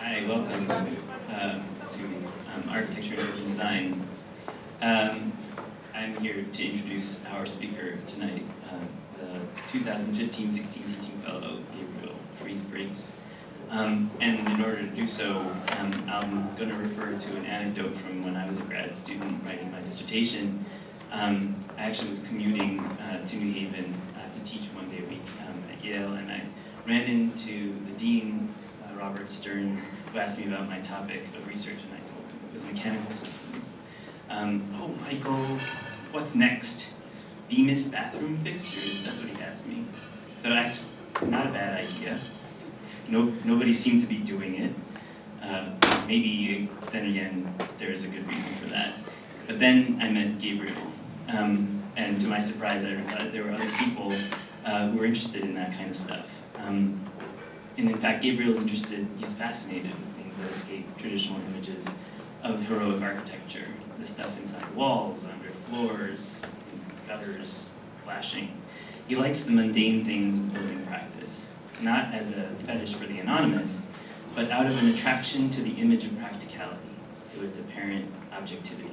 Hi, welcome to Architecture and Urban Design. I'm here to introduce our speaker tonight, the 2015-16 Teaching Fellow, Gabriel Fries-Briggs. And in order to do so, I'm going to refer to an anecdote from when I was a grad student writing my dissertation. I actually was commuting to New Haven to teach one day a week at Yale, and I ran into the dean, Robert Stern, who asked me about my topic of research, and I told him it was mechanical systems. Oh, Michael, what's next? Bemis bathroom fixtures? That's what he asked me. So actually, not a bad idea. Nobody seemed to be doing it. Maybe, then again, there's a good reason for that. But then I met Gabriel, and to my surprise, I realized there were other people who were interested in that kind of stuff. And in fact, Gabriel's interested, he's fascinated with things that escape traditional images of heroic architecture, the stuff inside walls, under floors, gutters, flashing. He likes the mundane things of building practice, not as a fetish for the anonymous, but out of an attraction to the image of practicality, to its apparent objectivity.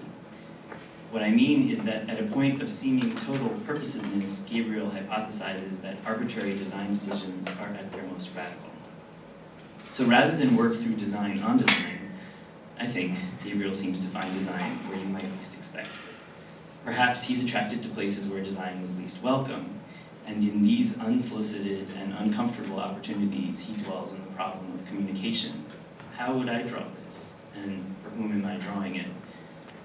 What I mean is that at a point of seeming total purposiveness, Gabriel hypothesizes that arbitrary design decisions are at their most radical. So rather than work through design on design, I think Gabriel seems to find design where you might least expect it. Perhaps he's attracted to places where design was least welcome, and in these unsolicited and uncomfortable opportunities, he dwells on the problem of communication. How would I draw this? And for whom am I drawing it?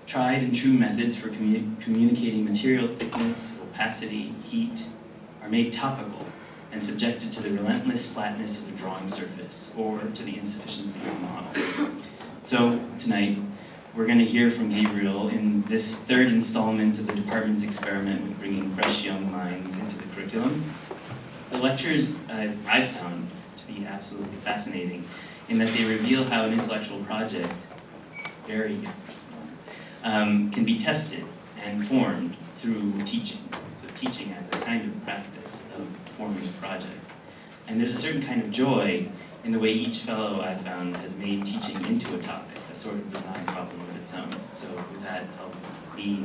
Tried and true methods for communicating material thickness, opacity, heat are made topical and subjected to the relentless flatness of the drawing surface or to the insufficiency of the model. So tonight, we're going to hear from Gabriel in this third installment of the department's experiment with bringing fresh young minds into the curriculum. The lectures I've found to be absolutely fascinating in that they reveal how an intellectual project, very can be tested and formed through teaching. So teaching as a kind of practice of forming a project. And there's a certain kind of joy in the way each fellow I've found has made teaching into a topic, a sort of design problem of its own. So with that, help me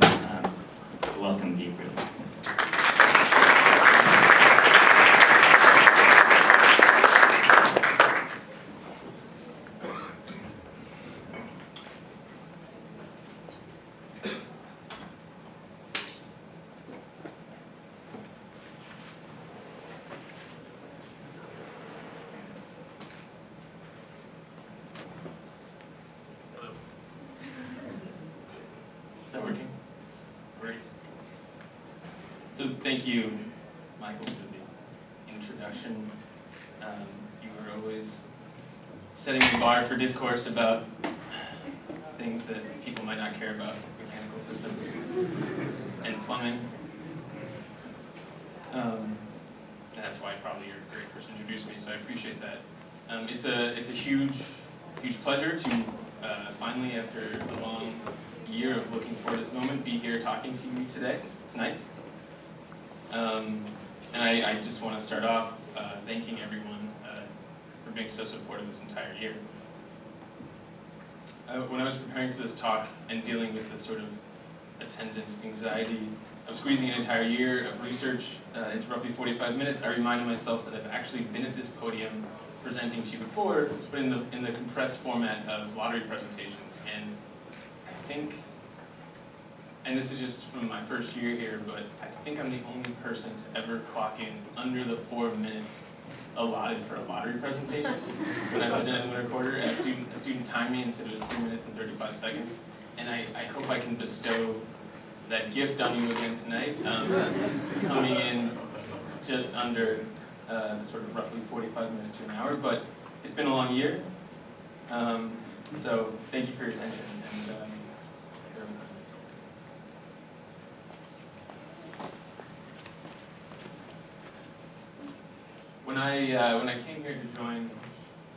welcome Gabriel. So thank you, Michael, for the introduction. You were always setting the bar for discourse about things that people might not care about, mechanical systems and plumbing. That's why probably you're a great person to introduce me, so I appreciate that. It's a huge pleasure to finally, after a long year of looking forward to this moment, be here talking to you tonight. And I just want to start off thanking everyone for being so supportive this entire year. When I was preparing for this talk and dealing with the sort of attendance anxiety of squeezing an entire year of research into roughly 45 minutes, I reminded myself that I've actually been at this podium presenting to you before, but in the compressed format of lottery presentations. And I think, and this is just from my first year here, but I think I'm the only person to ever clock in under the 4 minutes allotted for a lottery presentation. When I presented in the winter quarter, a student timed me and said it was 3 minutes and 35 seconds. And I hope I can bestow that gift on you again tonight, coming in just under sort of roughly 45 minutes to an hour, but it's been a long year. So thank you for your attention. And, When I came here to join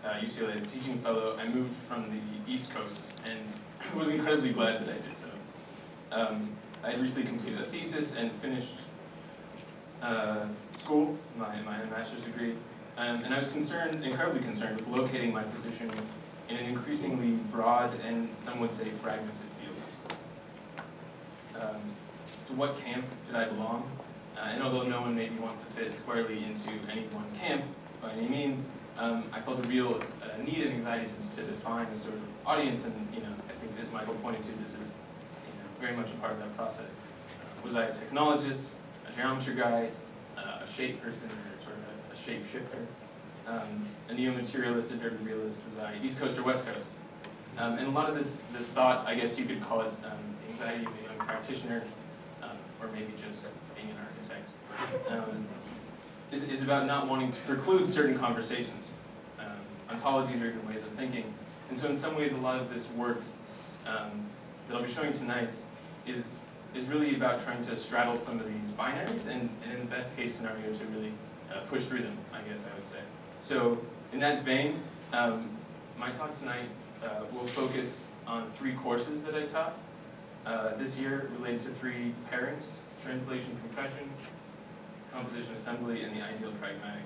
UCLA as a teaching fellow, I moved from the East Coast, and I was incredibly glad that I did so. I had recently completed a thesis and finished school, my master's degree, and I was incredibly concerned with locating my position in an increasingly broad and some would say fragmented field. To what camp did I belong? And although no one maybe wants to fit squarely into any one camp by any means, I felt a real need and anxiety to define a sort of audience, and I think as Michael pointed to, this is very much a part of that process. Was I a technologist, a geometry guy, a shape person, or sort of a shape shifter, a neo-materialist, a dirty realist? Was I East Coast or West Coast? And a lot of this thought, I guess you could call it anxiety of a young practitioner, or maybe just being an architect, is about not wanting to preclude certain conversations, ontologies or even ways of thinking. And so in some ways, a lot of this work that I'll be showing tonight is really about trying to straddle some of these binaries and in the best case scenario to really push through them, I guess I would say. So in that vein, my talk tonight will focus on 3 courses that I taught this year related to 3 pairings: translation compression, composition assembly, and the ideal pragmatic.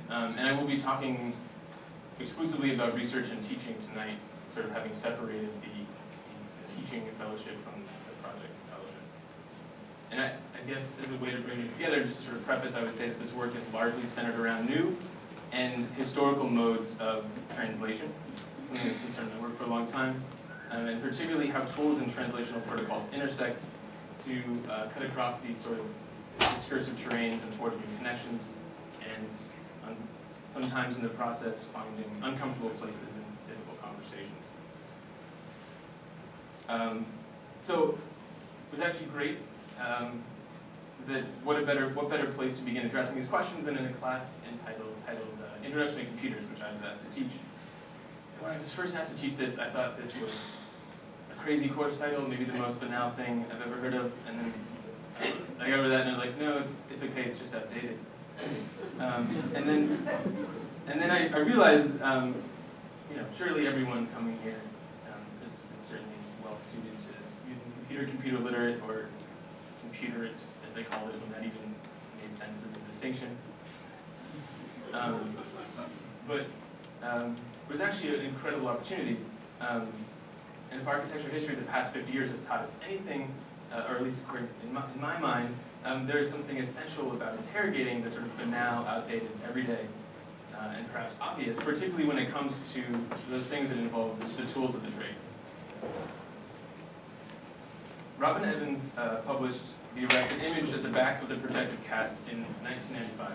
And I will be talking exclusively about research and teaching tonight, sort of having separated the teaching fellowship from the project fellowship. And I guess as a way to bring these together, just to sort of preface, I would say that this work is largely centered around new and historical modes of translation, something that's concerned my work for a long time, and particularly how tools and translational protocols intersect to cut across these sort of discursive terrains and forge new connections, and sometimes in the process finding uncomfortable places in difficult conversations. So it was actually great that what better place to begin addressing these questions than in a class entitled Introduction to Computers, which I was asked to teach. And when I was first asked to teach this, I thought this was a crazy course title, maybe the most banal thing I've ever heard of, and then I got over that and I was like, no, it's okay, it's just outdated. And then I realized, surely everyone coming here is certainly well suited to using computer literate, or computerate, as they called it, when that even made sense as a distinction. But it was actually an incredible opportunity. And if architecture history of the past 50 years has taught us anything, or at least in my mind, there is something essential about interrogating the sort of banal, outdated, everyday, and perhaps obvious, particularly when it comes to those things that involve the tools of the trade. Robin Evans published the arrested image at the back of the projected cast in 1995.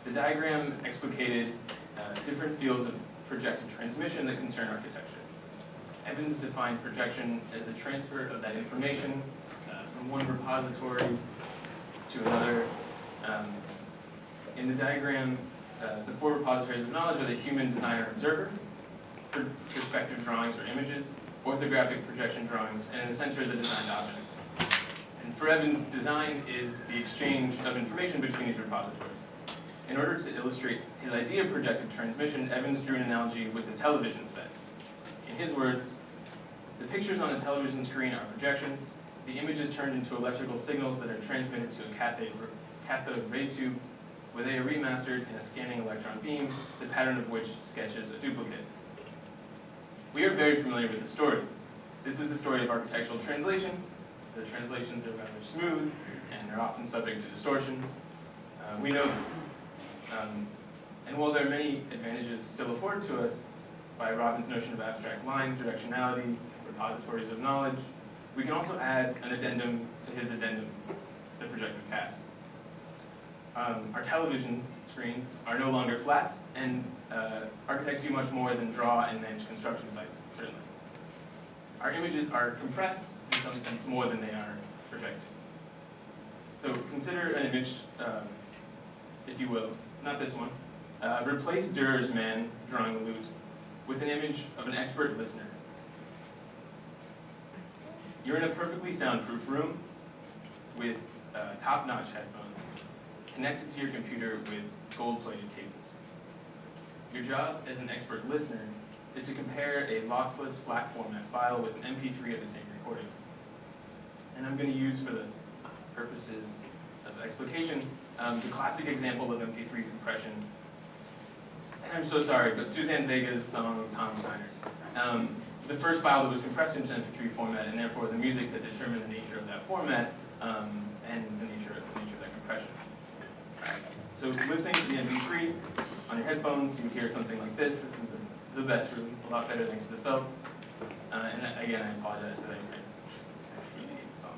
The diagram explicated different fields of projected transmission that concern architecture. Evans defined projection as the transfer of that information from one repository to another. In the diagram, the 4 repositories of knowledge are the human designer observer, perspective drawings or images, orthographic projection drawings, and in the center, the designed object. And for Evans, design is the exchange of information between these repositories. In order to illustrate his idea of projected transmission, Evans drew an analogy with the television set. In his words, the pictures on a television screen are projections, the images turned into electrical signals that are transmitted to a cathode ray tube, where they are remastered in a scanning electron beam, the pattern of which sketches a duplicate. We are very familiar with the story. This is the story of architectural translation. The translations are rather smooth, and they're often subject to distortion. We know this. And while there are many advantages still afforded to us by Robin's notion of abstract lines, directionality, repositories of knowledge, we can also add an addendum to his addendum to the projected cast. Our television screens are no longer flat, and architects do much more than draw and manage construction sites, certainly. Our images are compressed, in some sense, more than they are projected. So consider an image, if you will, not this one. Replace Durer's man drawing a lute with an image of an expert listener. You're in a perfectly soundproof room with top-notch headphones, connected to your computer with gold-plated cables. Your job as an expert listener is to compare a lossless flat format file with an MP3 of the same recording. And I'm going to use, for the purposes of explication, the classic example of MP3 compression and I'm so sorry, but Suzanne Vega's song Tom Steiner. The first file that was compressed into MP3 format, and therefore the music that determined the nature of that format, and the nature of that compression. So listening to the MP3 on your headphones, you would hear something like this. This is the best room, a lot better thanks to the felt. And again, I apologize, but I really hate the song.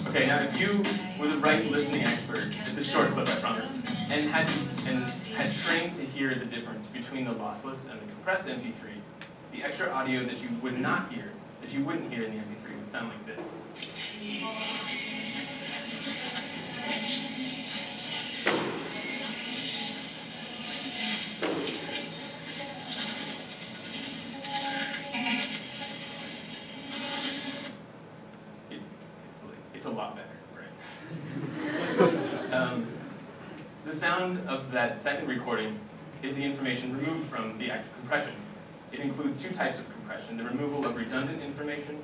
Okay, now if you were the right listening expert, it's a short clip, I promise, and had trained to hear the difference between the lossless and the compressed MP3, the extra audio that you would not hear, that you wouldn't hear in the MP3, would sound like this. It's a lot better, right? The sound of that second recording is the information removed from the act of compression. It includes two types of compression: the removal of redundant information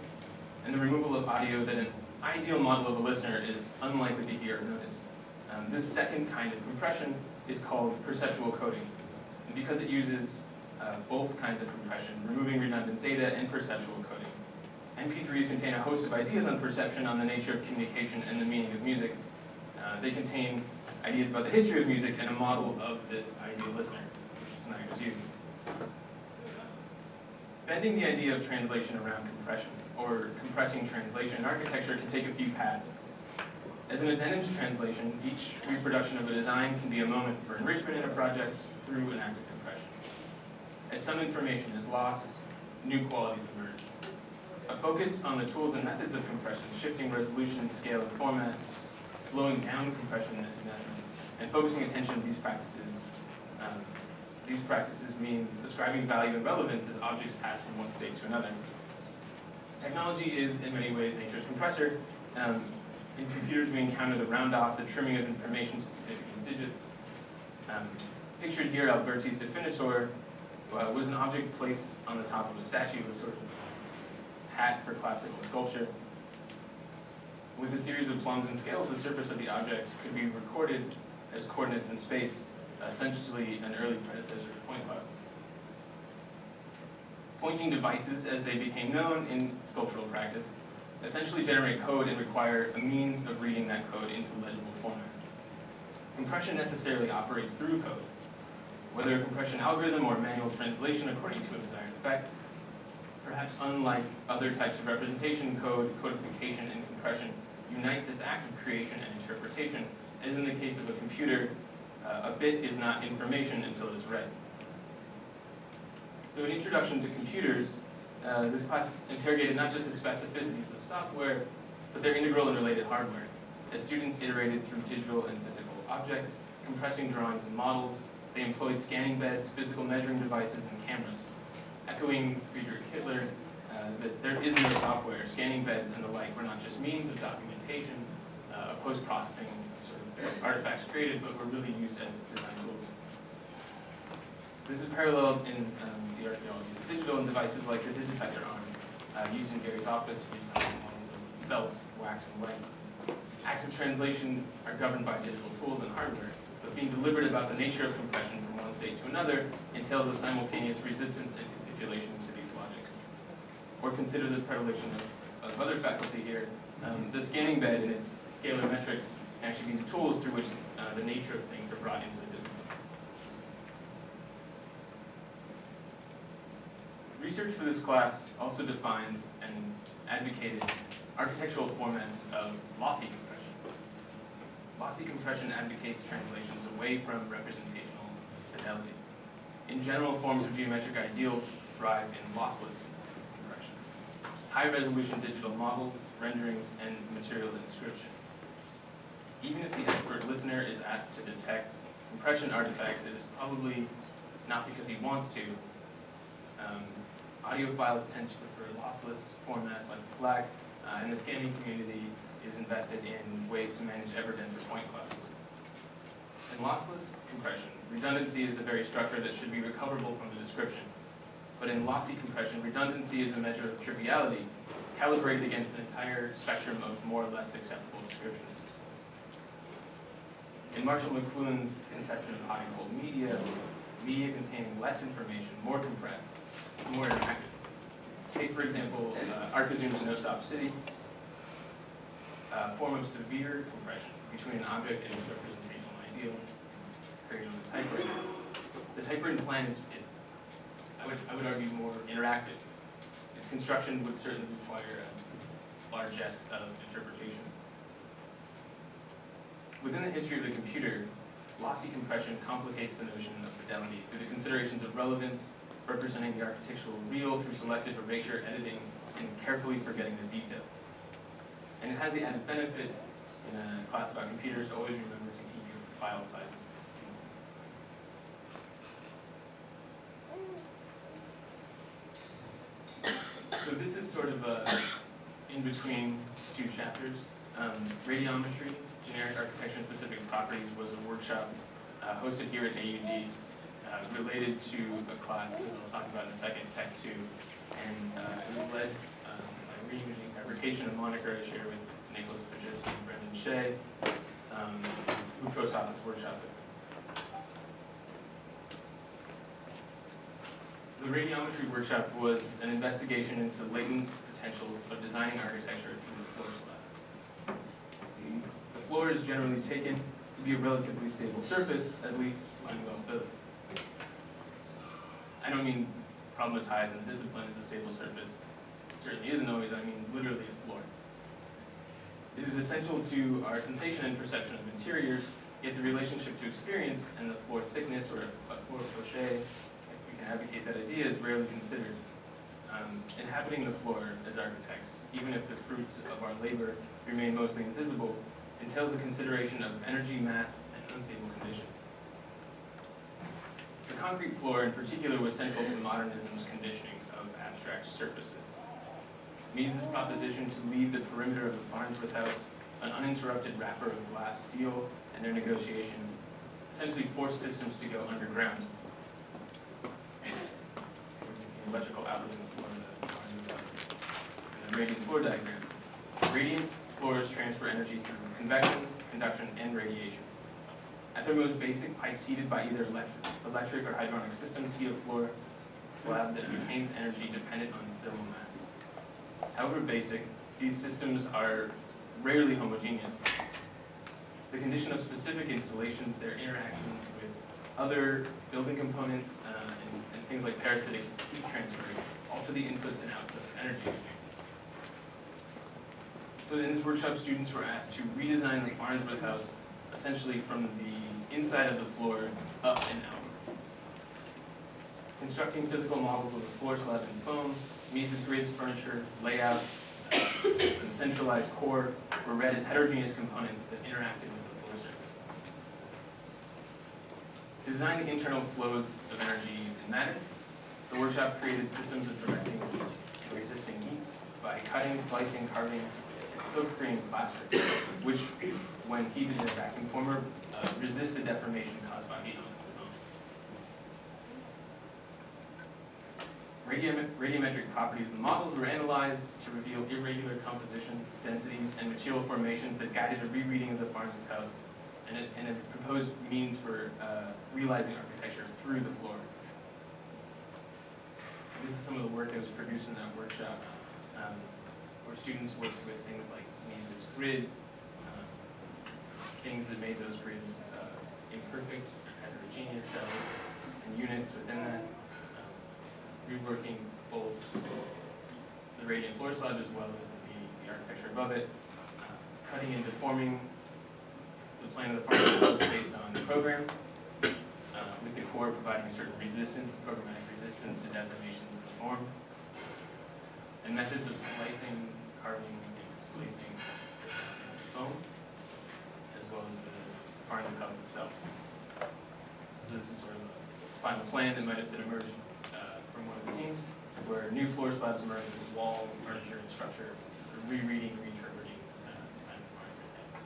and the removal of audio that an ideal model of a listener is unlikely to hear or notice. This second kind of compression is called perceptual coding. And because it uses both kinds of compression, removing redundant data and perceptual coding, MP3s contain a host of ideas on perception, on the nature of communication, and the meaning of music. They contain ideas about the history of music and a model of this ideal listener, which tonight was you. Bending the idea of translation around compression, or compressing translation in architecture, can take a few paths. As an addendum to translation, each reproduction of a design can be a moment for enrichment in a project through an act of compression. As some information is lost, new qualities emerge. A focus on the tools and methods of compression, shifting resolution, scale, and format, slowing down compression in essence, and focusing attention on these practices. These practices means ascribing value and relevance as objects pass from one state to another. Technology is, in many ways, nature's compressor. In computers, we encounter the round-off, the trimming of information to significant digits. Pictured here, Alberti's definitor was an object placed on the top of a statue, a sort of hat for classical sculpture. With a series of plumbs and scales, the surface of the object could be recorded as coordinates in space, essentially an early predecessor to point clouds. Pointing devices, as they became known in sculptural practice, essentially generate code and require a means of reading that code into legible formats. Compression necessarily operates through code. Whether a compression algorithm or manual translation according to a desired effect, perhaps unlike other types of representation, code, codification, and compression unite this act of creation and interpretation. As in the case of a computer, a bit is not information until it is read. So in Introduction to Computers, this class interrogated not just the specificities of software, but their integral and related hardware. As students iterated through digital and physical objects, compressing drawings and models, they employed scanning beds, physical measuring devices, and cameras. Echoing Friedrich Hitler, that there is no software, scanning beds and the like were not just means of documentation, post-processing sort of artifacts created, but were really used as design tools. This is paralleled in the archaeology of digital and devices like the digitizer arm, used in Gary's office to digitize models of felt, wax, and lead. Acts of translation are governed by digital tools and hardware, but being deliberate about the nature of compression from one state to another entails a simultaneous resistance and manipulation to these logics. Or consider the predilection of other faculty here. The scanning bed and its scalar metrics can actually be the tools through which the nature of things are brought into the discipline. Research for this class also defined and advocated architectural formats of lossy compression. Lossy compression advocates translations away from representational fidelity. In general, forms of geometric ideals thrive in lossless compression. High-resolution digital models, renderings, and material inscription. Even if the expert listener is asked to detect compression artifacts, it is probably not because he wants to. Audiophiles tend to prefer lossless formats like FLAC, and the scanning community is invested in ways to manage ever denser point clouds. In lossless compression, redundancy is the very structure that should be recoverable from the description. but in lossy compression, redundancy is a measure of triviality, calibrated against an entire spectrum of more or less acceptable descriptions. In Marshall McLuhan's conception of hot and cold media, media containing less information, more compressed, more interactive. Take, for example, Arkazoom's No-Stop City, a form of severe compression between an object and its representational ideal, created on the typewriter. The typewritten plan is I would argue, more interactive. Its construction would certainly require largesse of interpretation. Within the history of the computer, lossy compression complicates the notion of fidelity through the considerations of relevance, representing the architectural real through selective erasure, editing, and carefully forgetting the details. And it has the added benefit in a class about computers to always remember to keep your file sizes. So this is sort of in between two chapters. Radiometry, generic architecture and specific properties, was a workshop hosted here at AUD related to a class that I'll talk about in a second, Tech 2. And it was led by Re-Imaging Fabrication, a moniker I share with Nicholas Pidgin and Brendan Shea, who co-taught this workshop. The radiometry workshop was an investigation into latent potentials of designing architecture through the floor slab. The floor is generally taken to be a relatively stable surface, at least when well built. I don't mean problematize in the discipline as a stable surface. It certainly isn't always, I mean literally a floor. It is essential to our sensation and perception of interiors, yet the relationship to experience and the floor thickness or a floor crochet, advocate that idea, is rarely considered. Inhabiting the floor as architects, even if the fruits of our labor remain mostly invisible, entails a consideration of energy, mass, and unstable conditions. The concrete floor in particular was central to modernism's conditioning of abstract surfaces. Mises' proposition to leave the perimeter of the Farnsworth House an uninterrupted wrapper of glass steel and their negotiation essentially forced systems to go underground. Electrical outlet in the floor of the Farnsworth House. And the radiant floor diagram. Radiant floors transfer energy through convection, conduction, and radiation. At their most basic, pipes heated by either electric or hydronic systems heat a floor slab that retains energy dependent on its thermal mass. However basic, these systems are rarely homogeneous. The condition of specific installations, their interaction with other building components, and things like parasitic heat transfer, alter the inputs and outputs of energy. So in this workshop, students were asked to redesign the Farnsworth House essentially from the inside of the floor up and out. Constructing physical models of the floor slab and foam, Mises' grids, furniture, layout, and centralized core were read as heterogeneous components that interacted with the floor surface. To design the internal flows of energy and matter, the workshop created systems of directing heat and resisting heat by cutting, slicing, carving, and silkscreen plaster, which, when heated in a vacuum former, resist the deformation caused by heat on the foam. Radiometric properties of the models were analyzed to reveal irregular compositions, densities, and material formations that guided a rereading of the Farnsworth House and a proposed means for realizing architecture through the floor. And this is some of the work that was produced in that workshop, where students worked with things like Mises' grids, things that made those grids imperfect, heterogeneous cells and units within that, reworking both the radiant floor slab as well as the architecture above it, cutting and deforming the plan of the Farnsworth House based on the program, with the core providing a certain resistance, programmatic resistance to deformations in the form, and methods of slicing, carving, and displacing foam, as well as the Farnsworth House itself. So this is sort of a final plan that might have been emerged from one of the teams, where new floor slabs emerged with wall, furniture, and structure for rereading, reinterpreting the kind of Farnsworth House.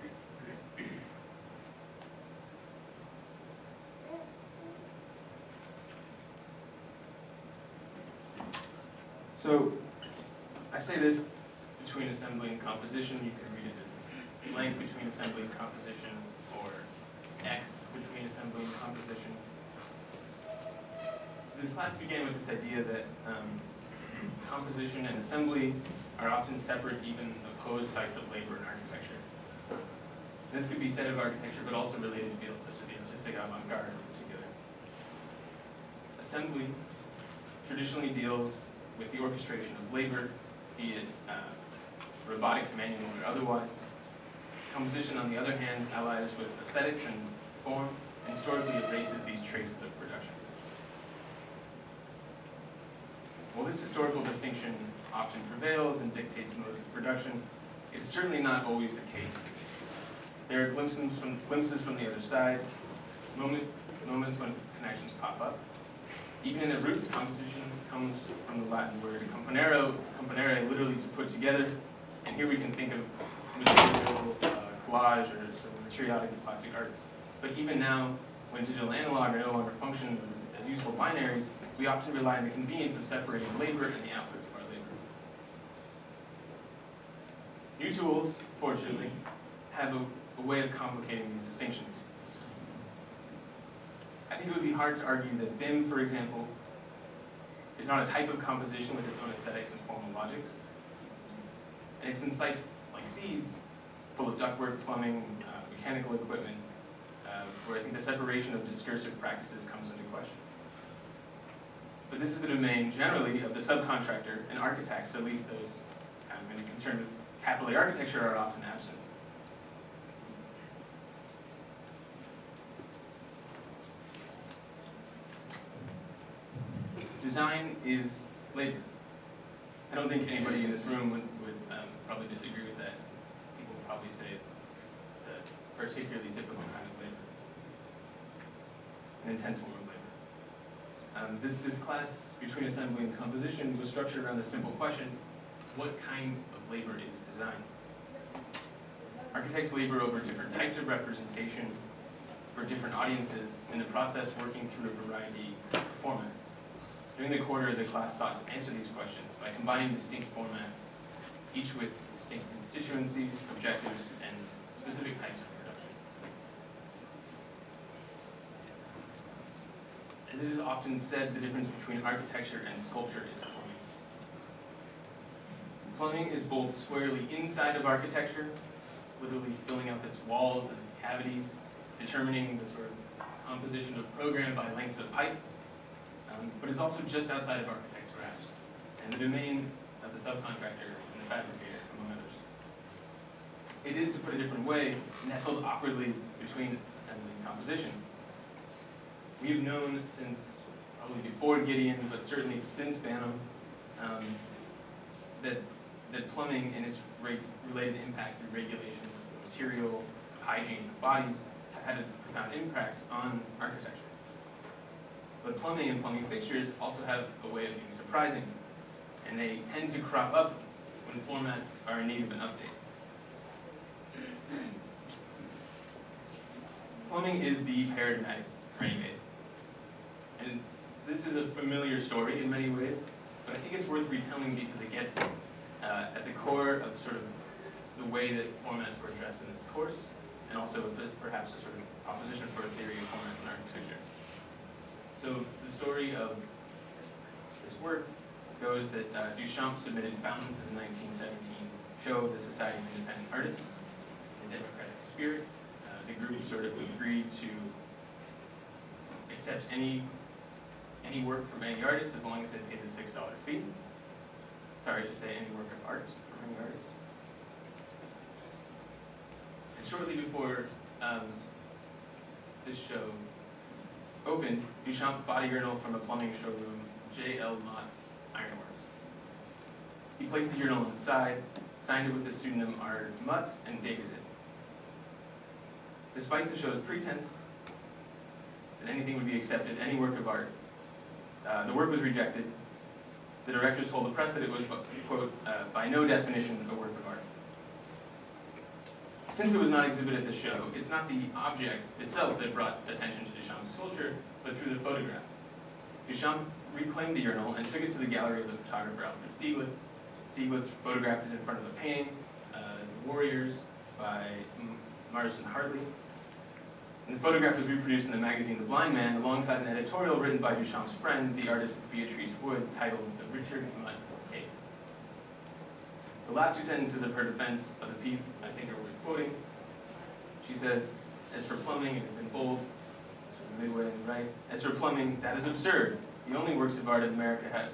So I say this between assembly and composition. You can read it as length between assembly and composition, or X between assembly and composition. This class began with this idea that composition and assembly are often separate, even opposed sites of labor in architecture. This could be said of architecture, but also related fields such as the artistic avant-garde in particular. Assembly traditionally deals with the orchestration of labor, be it robotic, manual, or otherwise. Composition, on the other hand, allies with aesthetics and form, and historically erases these traces of production. While this historical distinction often prevails and dictates modes of production, it is certainly not always the case. There are glimpses from the other side, moments when connections pop up. Even in the roots, composition comes from the Latin word componere, literally to put together. And here we can think of material collage or sort of materiality in plastic arts. But even now, when digital analog are no longer function as useful binaries, we often rely on the convenience of separating labor and the outputs of our labor. New tools, fortunately, have a way of complicating these distinctions. I think it would be hard to argue that BIM, for example, is not a type of composition with its own aesthetics and formal logics. And it's in sites like these, full of ductwork, plumbing, mechanical equipment, where I think the separation of discursive practices comes into question. But this is the domain, generally, of the subcontractor and architects, at least those in concern with capital A architecture are often absent. Design is labor. I don't think anybody in this room would probably disagree with that. People would probably say it's a particularly difficult kind of labor, an intense form of labor. This class, between assembly and composition, was structured around the simple question: what kind of labor is design? Architects labor over different types of representation for different audiences, in the process working through a variety of formats. During the quarter, the class sought to answer these questions by combining distinct formats, each with distinct constituencies, objectives, and specific types of production. As it is often said, the difference between architecture and sculpture is plumbing. Plumbing is both squarely inside of architecture, literally filling up its walls and its cavities, determining the sort of composition of program by lengths of pipe, but it's also just outside of architect's grasp, and the domain of the subcontractor and the fabricator, among others. It is, to put it a different way, nestled awkwardly between assembly and composition. We have known since probably before Gideon, but certainly since Banham, that plumbing and its related impact through regulations of material, of hygiene, of bodies, have had a profound impact on architecture. But plumbing and plumbing fixtures also have a way of being surprising, and they tend to crop up when formats are in need of an update. Plumbing is the paradigmatic ready-made. And this is a familiar story in many ways, but I think it's worth retelling because it gets at the core of sort of the way that formats were addressed in this course, and also perhaps a sort of proposition for a theory of formats in architecture. So the story of this work goes that Duchamp submitted Fountain to the 1917 show of the Society of Independent Artists in democratic spirit. The group sort of agreed to accept any work from any artist as long as they paid the $6 fee. Sorry, I should say any work of art from any artist. And shortly before this show opened, Duchamp bought a urinal from a plumbing showroom, J.L. Mott's Ironworks. He placed the urinal inside, signed it with the pseudonym R. Mutt, and dated it. Despite the show's pretense that anything would be accepted, any work of art, the work was rejected. The directors told the press that it was, quote, by no definition a work of art. Since it was not exhibited at the show, it's not the object itself that brought attention to Duchamp's sculpture, but through the photograph. Duchamp reclaimed the urinal and took it to the gallery of the photographer Alfred Stieglitz. Stieglitz photographed it in front of a painting, The Warriors by Marston Hartley. And the photograph was reproduced in the magazine The Blind Man alongside an editorial written by Duchamp's friend, the artist Beatrice Wood, titled The Richard Mudd Case. The last two sentences of her defense of the piece, I think, are worth quoting. She says, as for plumbing, and it's in bold, sort of midway and right, as for plumbing, that is absurd. The only works of art America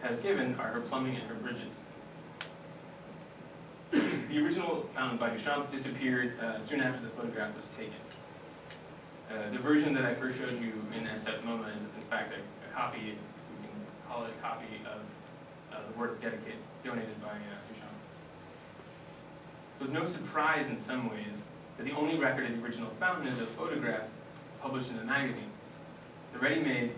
has given are her plumbing and her bridges. The original found by Duchamp disappeared soon after the photograph was taken. The version that I first showed you in SF MoMA is, in fact, a copy, we can call it a copy of the work donated by Duchamp. So it's no surprise in some ways that the only record of the original fountain is a photograph published in a magazine. The ready-made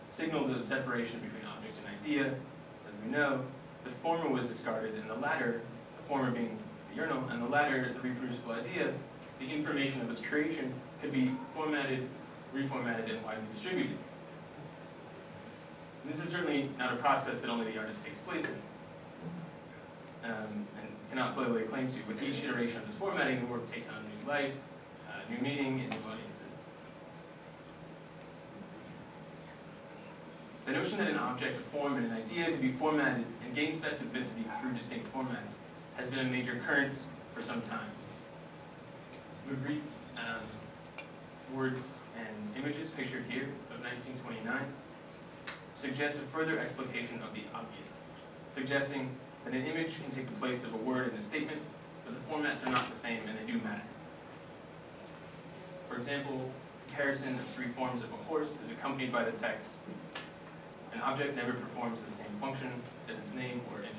signaled the separation between object and idea. As we know, the former was discarded, and the latter, the former being the urinal, and the latter, the reproducible idea, the information of its creation could be formatted, reformatted, and widely distributed. And this is certainly not a process that only the artist takes place in, and cannot solely lay claim to, but each iteration of this formatting, the work takes on new life, new meaning, and new audiences. The notion that an object, a form, and an idea could be formatted and gain specificity through distinct formats has been a major current for some time. Magritte's Words and Images, pictured here, of 1929, suggests a further explication of the obvious, suggesting that an image can take the place of a word in a statement, but the formats are not the same and they do matter. For example, comparison of three forms of a horse is accompanied by the text, an object never performs the same function as its name or image.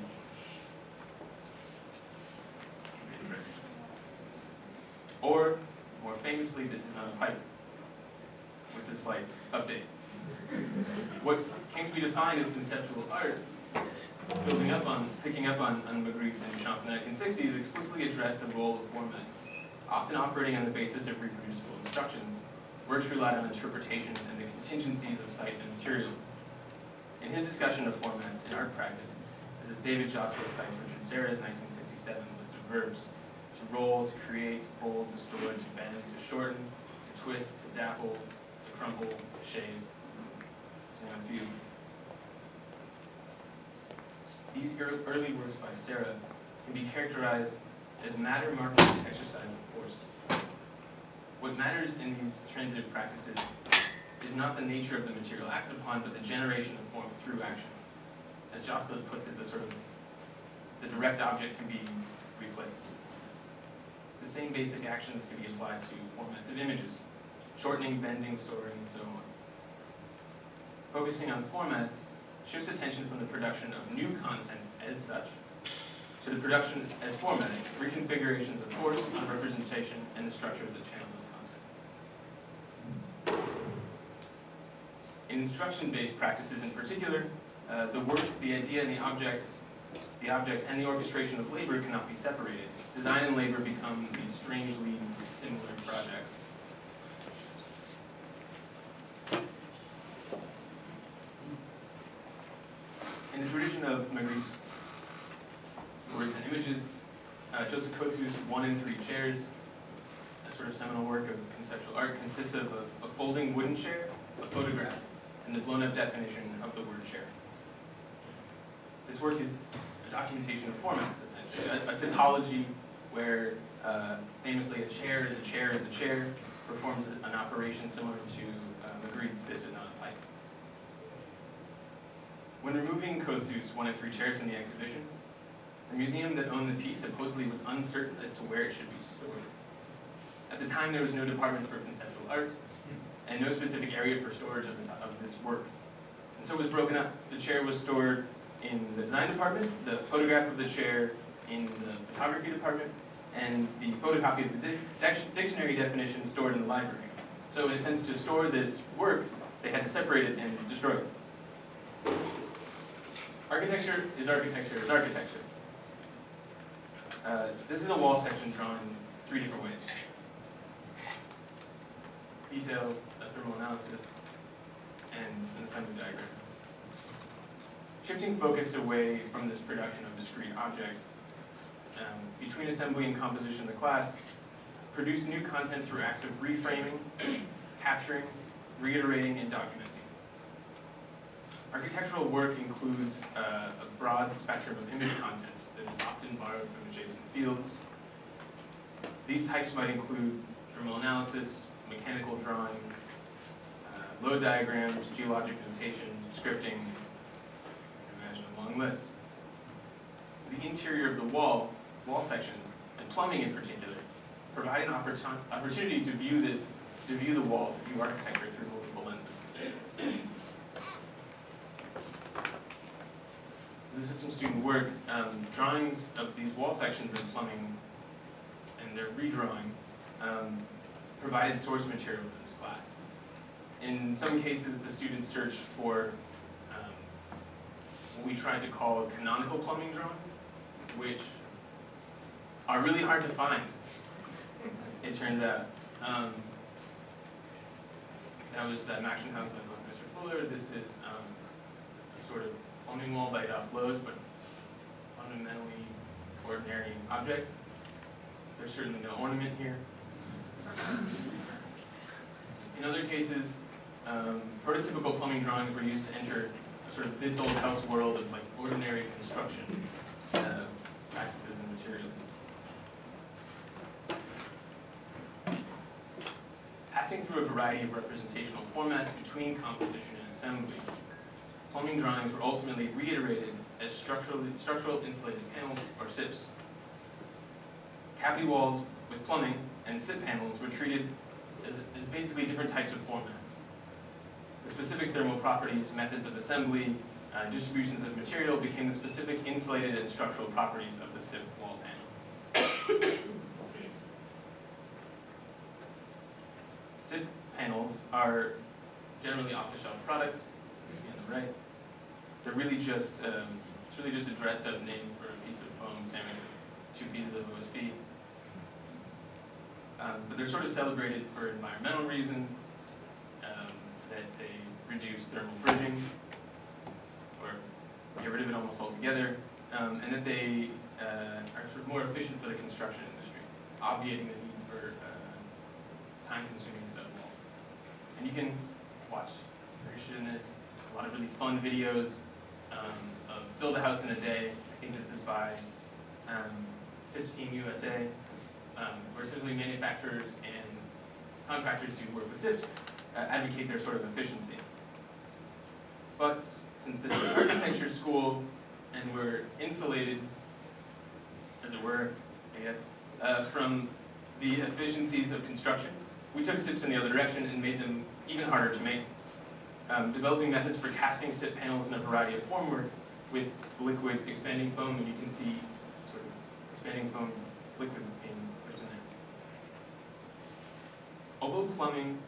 Or, more famously, this is on a pipe, with a slight update. What came to be defined as conceptual art, picking up on Magritte and Duchamp in the 1960s, explicitly addressed the role of format. Often operating on the basis of reproducible instructions, works relied on interpretation and the contingencies of site and material. In his discussion of formats in art practice, as David Jostlin cites Richard Serra's 1967 list of verbs: to roll, to create, to fold, to store, to bend, to shorten, to twist, to dapple, to crumple, to shave, to name a few. These early works by Serra can be characterized as matter-marking exercise of force. What matters in these transitive practices is not the nature of the material acted upon, but the generation of form through action. As Jostlin puts it, the direct object can be replaced. The same basic actions can be applied to formats of images: shortening, bending, storing, and so on. Focusing on formats shifts attention from the production of new content as such to the production as formatting, reconfigurations of force on representation, and the structure of the channel as content. In instruction-based practices in particular, the work, the idea, and the objects and the orchestration of labor cannot be separated. Design and labor become these strangely similar projects. In the tradition of Magritte's Words and Images, Joseph Kosu's 1 in 3 chairs, that sort of seminal work of conceptual art, consists of a folding wooden chair, a photograph, and the blown-up definition of the word chair. This work is a documentation of formats, essentially, a tautology where, famously, a chair is a chair is a chair, performs an operation similar to Magritte's "This is not a pipe." When removing Kosu's 1 in 3 chairs from the exhibition, the museum that owned the piece supposedly was uncertain as to where it should be stored. At the time, there was no department for conceptual art, and no specific area for storage of this work. And so it was broken up. The chair was stored in the design department, the photograph of the chair in the photography department, and the photocopy of the dictionary definition stored in the library. So in a sense, to store this work, they had to separate it and destroy it. Architecture is architecture is architecture. This is a wall section drawn in 3 different ways: detail, a thermal analysis, and an assembly diagram. shifting focus away from this production of discrete objects between assembly and composition of the class, produce new content through acts of reframing, capturing, reiterating, and documenting. Architectural work includes a broad spectrum of image content that is often borrowed from adjacent fields. These types might include thermal analysis, mechanical drawing, load diagrams, geologic notation, scripting, imagine a long list. The interior of the wall sections, and plumbing in particular, provide an opportunity to view the wall, to view architecture through multiple lenses. This is some student work. Drawings of these wall sections and plumbing and their redrawing provided source material for this class. In some cases, the students searched for what we tried to call canonical plumbing drawings, which are really hard to find, it turns out. That was that Maction House by Mr. Fuller. This is a sort of plumbing wall by Lowe's, but fundamentally ordinary object. There's certainly no ornament here. In other cases, prototypical plumbing drawings were used to enter sort of this old house world of like ordinary construction practices and materials. Passing through a variety of representational formats between composition and assembly, plumbing drawings were ultimately reiterated as structural insulated panels, or SIPs. Cavity walls with plumbing and SIP panels were treated as basically different types of formats. The specific thermal properties, methods of assembly, distributions of material became the specific insulated and structural properties of the SIP wall panel. SIP panels are generally off-the-shelf products, you see on the right. They're really just, it's really just a dressed up name for a piece of foam sandwich with 2 pieces of OSB. But they're sort of celebrated for environmental reasons, that they reduce thermal bridging, or get rid of it almost altogether, and that they are sort of more efficient for the construction industry, obviating the need for time-consuming stud walls. And you can watch, if you're interested in this, a lot of really fun videos of Build a House in a Day. I think this is by SIPS Team USA, where essentially manufacturers and contractors who work with SIPs advocate their sort of efficiency. But since this is architecture school and we're insulated, as it were, I guess, from the efficiencies of construction, we took SIPs in the other direction and made them even harder to make, developing methods for casting SIP panels in a variety of formwork with liquid expanding foam, and you can see sort of expanding foam liquid being put in there. Although plumbing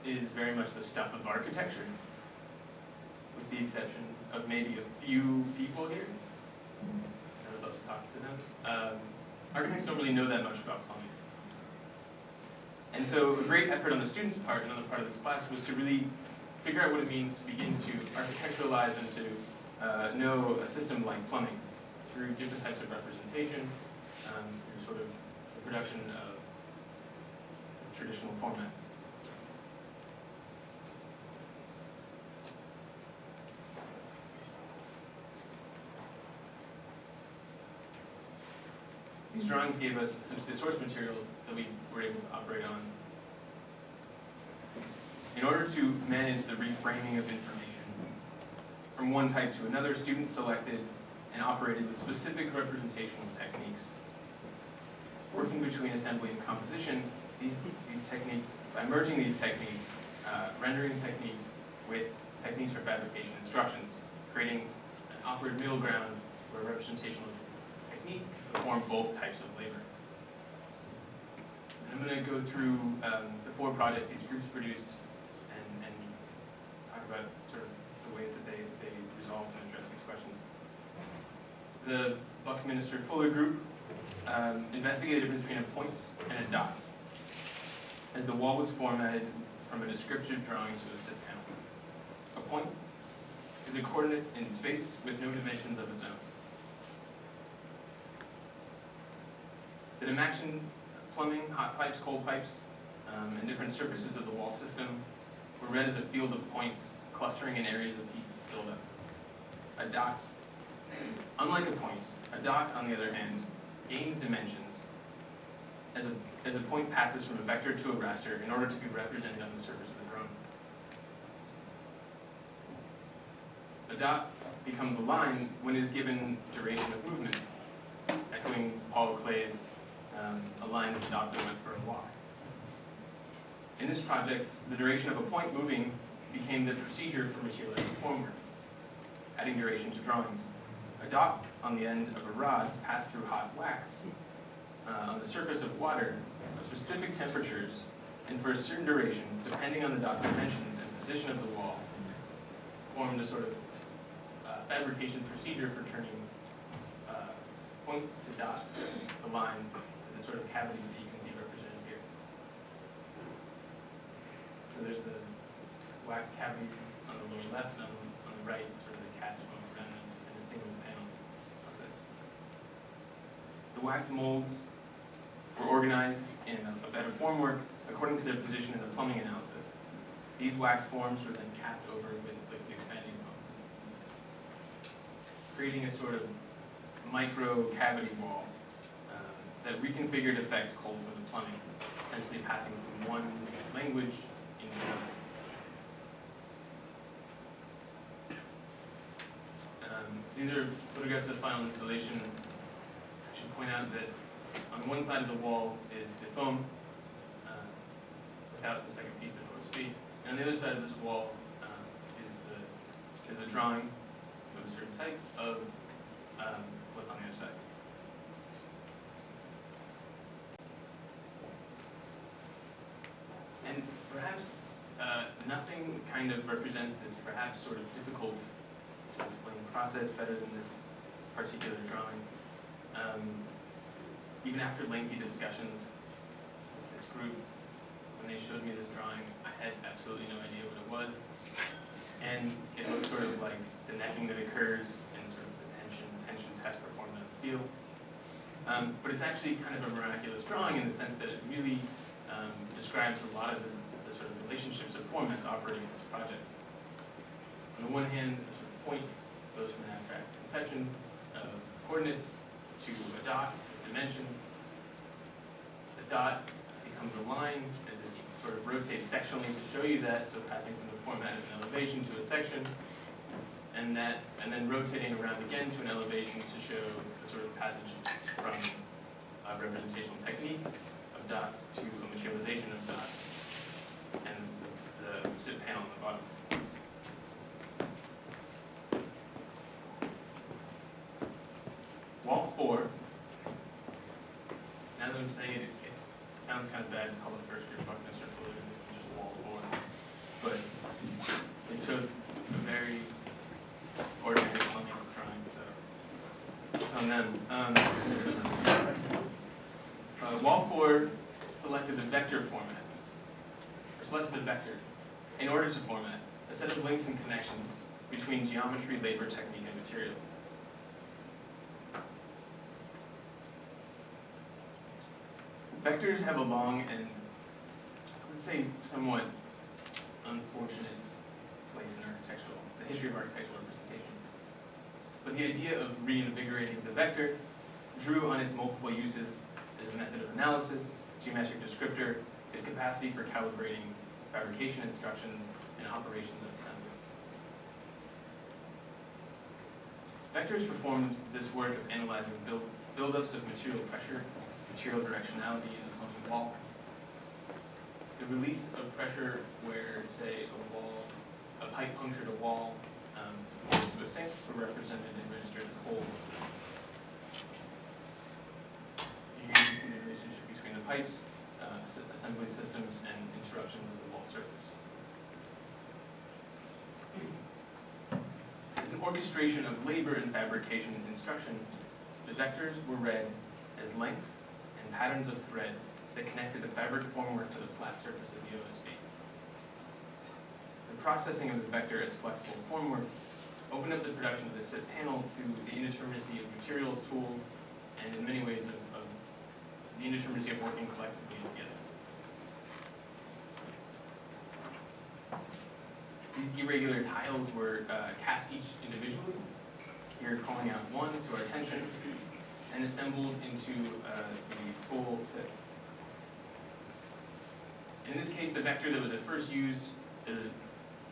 is very much the stuff of architecture, with the exception of maybe a few people here, I would love to talk to them, architects don't really know that much about plumbing. And so a great effort on the students' part, another part of this class, was to really figure out what it means to begin to architecturalize and to know a system like plumbing through different types of representation, through sort of the production of traditional formats. These drawings gave us essentially the source material that we were able to operate on. In order to manage the reframing of information from one type to another, students selected and operated with specific representational techniques. Working between assembly and composition, these techniques, by merging these techniques, rendering techniques with techniques for fabrication instructions, creating an awkward middle ground where representational technique perform both types of labor. And I'm going to go through the 4 projects these groups produced and talk about sort of the ways that they resolved and addressed these questions. The Buckminster Fuller group investigated the difference between a point and a dot as the wall was formatted from a descriptive drawing to a SIP panel. A point is a coordinate in space with no dimensions of its own. The dimension plumbing, hot pipes, cold pipes, and different surfaces of the wall system were read as a field of points clustering in areas of heat buildup. A dot, unlike a point, a dot, on the other hand, gains dimensions as a point passes from a vector to a raster in order to be represented on the surface of the drawing. A dot becomes a line when it is given duration of movement, echoing Paul Clay's a line is a dot that went for a walk. In this project, the duration of a point moving became the procedure for materializing formwork, adding duration to drawings. A dot on the end of a rod passed through hot wax on the surface of water of specific temperatures and for a certain duration, depending on the dot's dimensions and position of the wall, formed a sort of fabrication procedure for turning points to dots, to lines, to the sort of cavities that you can see represented here. So there's the wax cavities on the lower left, and on the right, sort of the cast foam around them in a single panel of this. The wax molds were organized in a bed of formwork according to their position in the plumbing analysis. These wax forms were then cast over with liquid expanding foam, creating a sort of micro cavity wall that reconfigured effects called for the plumbing, essentially passing from one language into another. These are photographs of the final installation. I should point out that on one side of the wall is the foam, without the second piece of OSB, and on the other side of this wall is a drawing of a certain type of what's on the other side. And perhaps nothing kind of represents this perhaps sort of difficult to explain process better than this particular drawing. Even after lengthy discussions with this group, when they showed me this drawing, I had absolutely no idea what it was. And it looks sort of like the necking that occurs in sort of the tension test performed on steel. But it's actually kind of a miraculous drawing in the sense that it really describes a lot of the sort of relationships of form that's operating in this project. On the one hand, the sort of point goes from an abstract conception of coordinates to a dot with dimensions. The dot becomes a line as it sort of rotates sectionally to show you that, so passing from the format of an elevation to a section, and then rotating around again to an elevation to show the sort of passage from a representational technique of dots to a materialization of dots, and the sit panel on the bottom. Wall 4, now that I'm saying it, it sounds kind of bad to call the first group Buckminster Fuller, this is just Wall 4, but it shows a very ordinary plumbing drawing, so it's on them. Wall 4 selected the vector format, or selected the vector in order to format a set of links and connections between geometry, labor, technique, and material. Vectors have a long and, I would say, somewhat unfortunate place in the history of architectural representation. But the idea of reinvigorating the vector drew on its multiple uses as a method of analysis, geometric descriptor, its capacity for calibrating fabrication instructions, and operations of assembly. Vectors performed this work of analyzing buildups of material pressure, material directionality in the plumbing wall. The release of pressure where, say, a pipe punctured a wall to pour into a sink were represented and registered as holes. You can see the relationship between the pipes, assembly systems, and interruptions of the wall surface. As an orchestration of labor and fabrication and instruction, the vectors were read as lengths and patterns of thread that connected the fabric formwork to the flat surface of the OSB. The processing of the vector as flexible formwork production of this set panel to the indeterminacy of materials, tools, and in many ways of the indeterminacy of working collectively together. These irregular tiles were cast each individually, here calling out one to our attention, and assembled into the full set. In this case, the vector that was at first used as a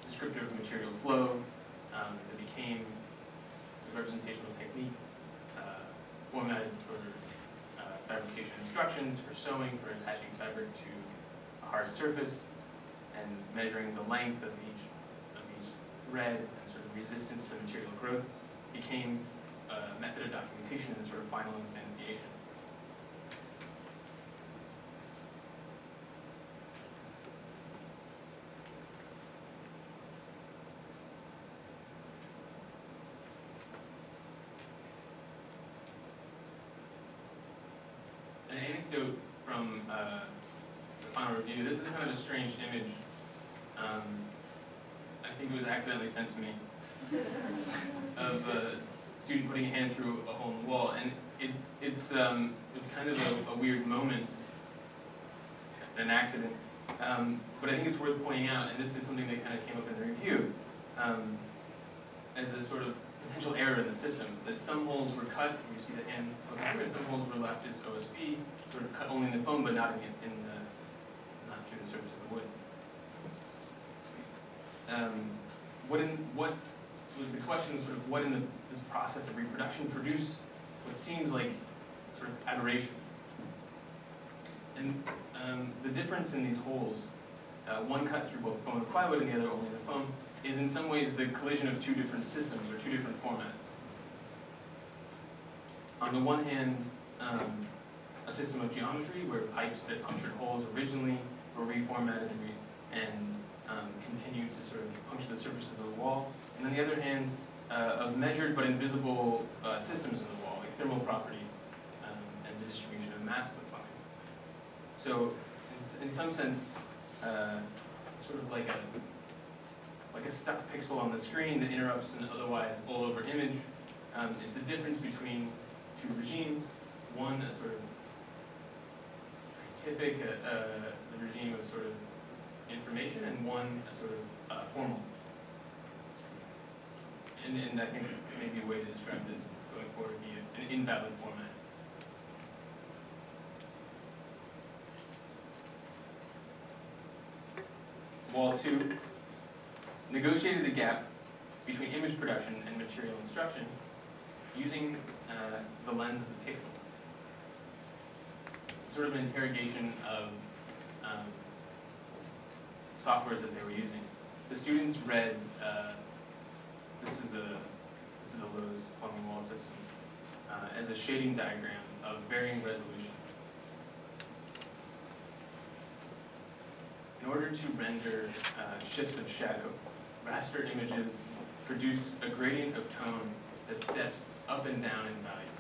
descriptor of material flow that became the representational technique formatted for fabrication instructions, for sewing, for attaching fabric to a hard surface, and measuring the length of each thread and sort of resistance to material growth, became a method of documentation in the sort of final instantiation. An anecdote from the final review. This is kind of a strange image. I think it was accidentally sent to me of a student putting a hand through a hole in the wall, and it's kind of a weird moment, an accident. But I think it's worth pointing out, and this is something that kind of came up in the review, as a sort of potential error in the system, that some holes were cut, you see the hand over here, and some holes were left as OSB, sort of cut only in the foam, but not not through the surface of the wood. The question is sort of what in this process of reproduction produced what seems like sort of aberration. And the difference in these holes, one cut through both foam and plywood and the other only the foam, is in some ways the collision of two different systems or two different formats. On the one hand, a system of geometry where pipes that punctured holes originally were reformatted and continue to sort of puncture the surface of the wall. And on the other hand, of measured but invisible systems in the wall, like thermal properties and the distribution of mass of the plumbing. So, in some sense, it's sort of like a stuck pixel on the screen that interrupts an otherwise all-over image. It's the difference between two regimes. One, a sort of scientific, the regime of sort of information, and one, a sort of formal. And I think maybe a way to describe this going forward would be an invalid format. Wall 2 negotiated the gap between image production and material instruction using the lens of the pixel. It's sort of an interrogation of softwares that they were using. The students read, this is the Lowe's plumbing wall system, as a shading diagram of varying resolution. In order to render shifts of shadow, raster images produce a gradient of tone that steps up and down in value.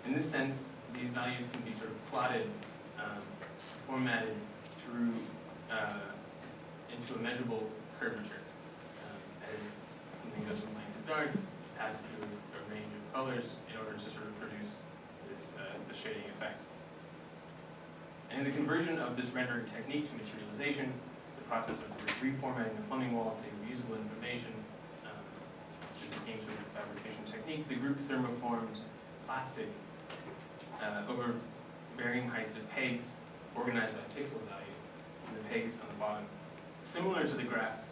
In this sense, these values can be sort of plotted, formatted through into a measurable curvature. As something goes from light to dark, it passes through a range of colors in order to sort of produce this the shading effect. And in the conversion of this rendering technique to materialization, the process of reformatting the plumbing wall to reusable information, which became sort of a fabrication technique, the group thermoformed plastic over varying heights of pegs organized by pixel value, and the pegs on the bottom. Similar to the graph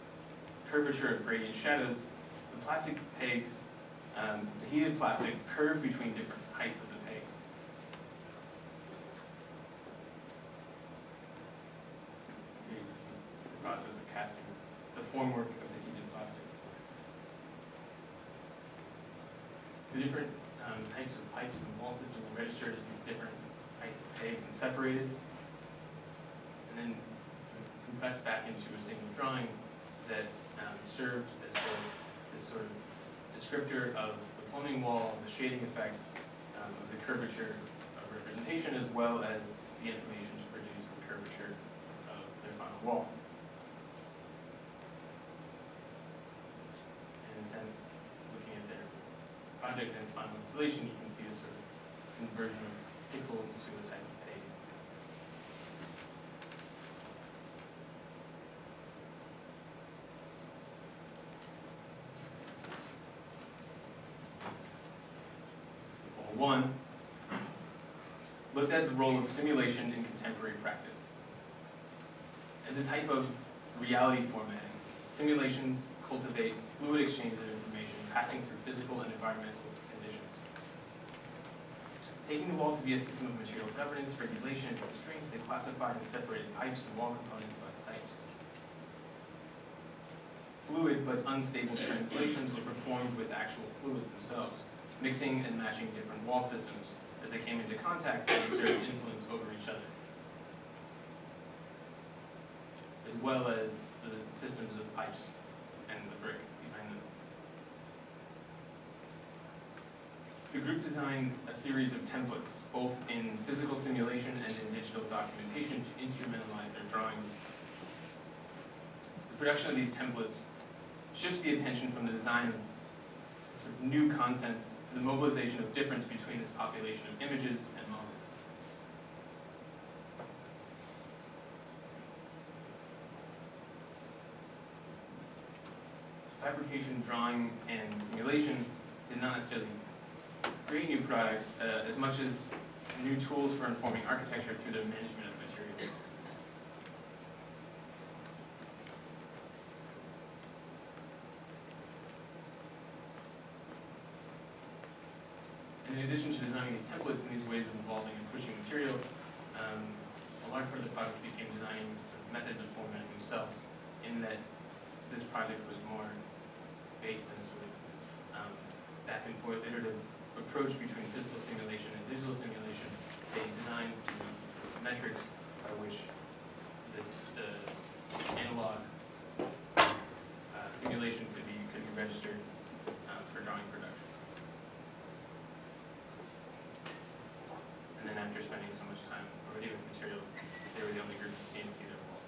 curvature of gradient shadows, the plastic pegs, the heated plastic curve between different heights of the pegs. Here you can see the process of casting the formwork of the heated plastic. The different types of pipes in the wall system were registered as these different heights of pegs and separated, and then compressed back into a single drawing that served as this sort of descriptor of the plumbing wall, the shading effects of the curvature of representation, as well as the information to produce the curvature of their final wall. a sense, looking at their project and its final installation, you can see this sort of conversion of pixels to a type of page. One looked at the role of simulation in contemporary practice. As a type of reality formatting, simulations cultivate fluid exchanges of information passing through physical and environmental conditions. Taking the wall to be a system of material governance, regulation, and constraints, they classified and separated pipes and wall components by types. Fluid but unstable translations were performed with actual fluids themselves, mixing and matching different wall systems as they came into contact and exerted influence over each other, as well as the systems of pipes and the brick behind them. The group designed a series of templates, both in physical simulation and in digital documentation, to instrumentalize their drawings. The production of these templates shifts the attention from the design of sort of new content to the mobilization of difference between this population of images and models. Fabrication, drawing, and simulation did not necessarily create new products as much as new tools for informing architecture through the management of material. And in addition to designing these templates and these ways of involving and pushing material, a large part of the project became designing sort of methods of formatting themselves, in that this project was more based in sort of back and forth iterative approach between physical simulation and digital simulation. They designed sort of metrics by which the analog simulation could be registered for drawing production. And then after spending so much time already with material, they were the only group to CNC their wall.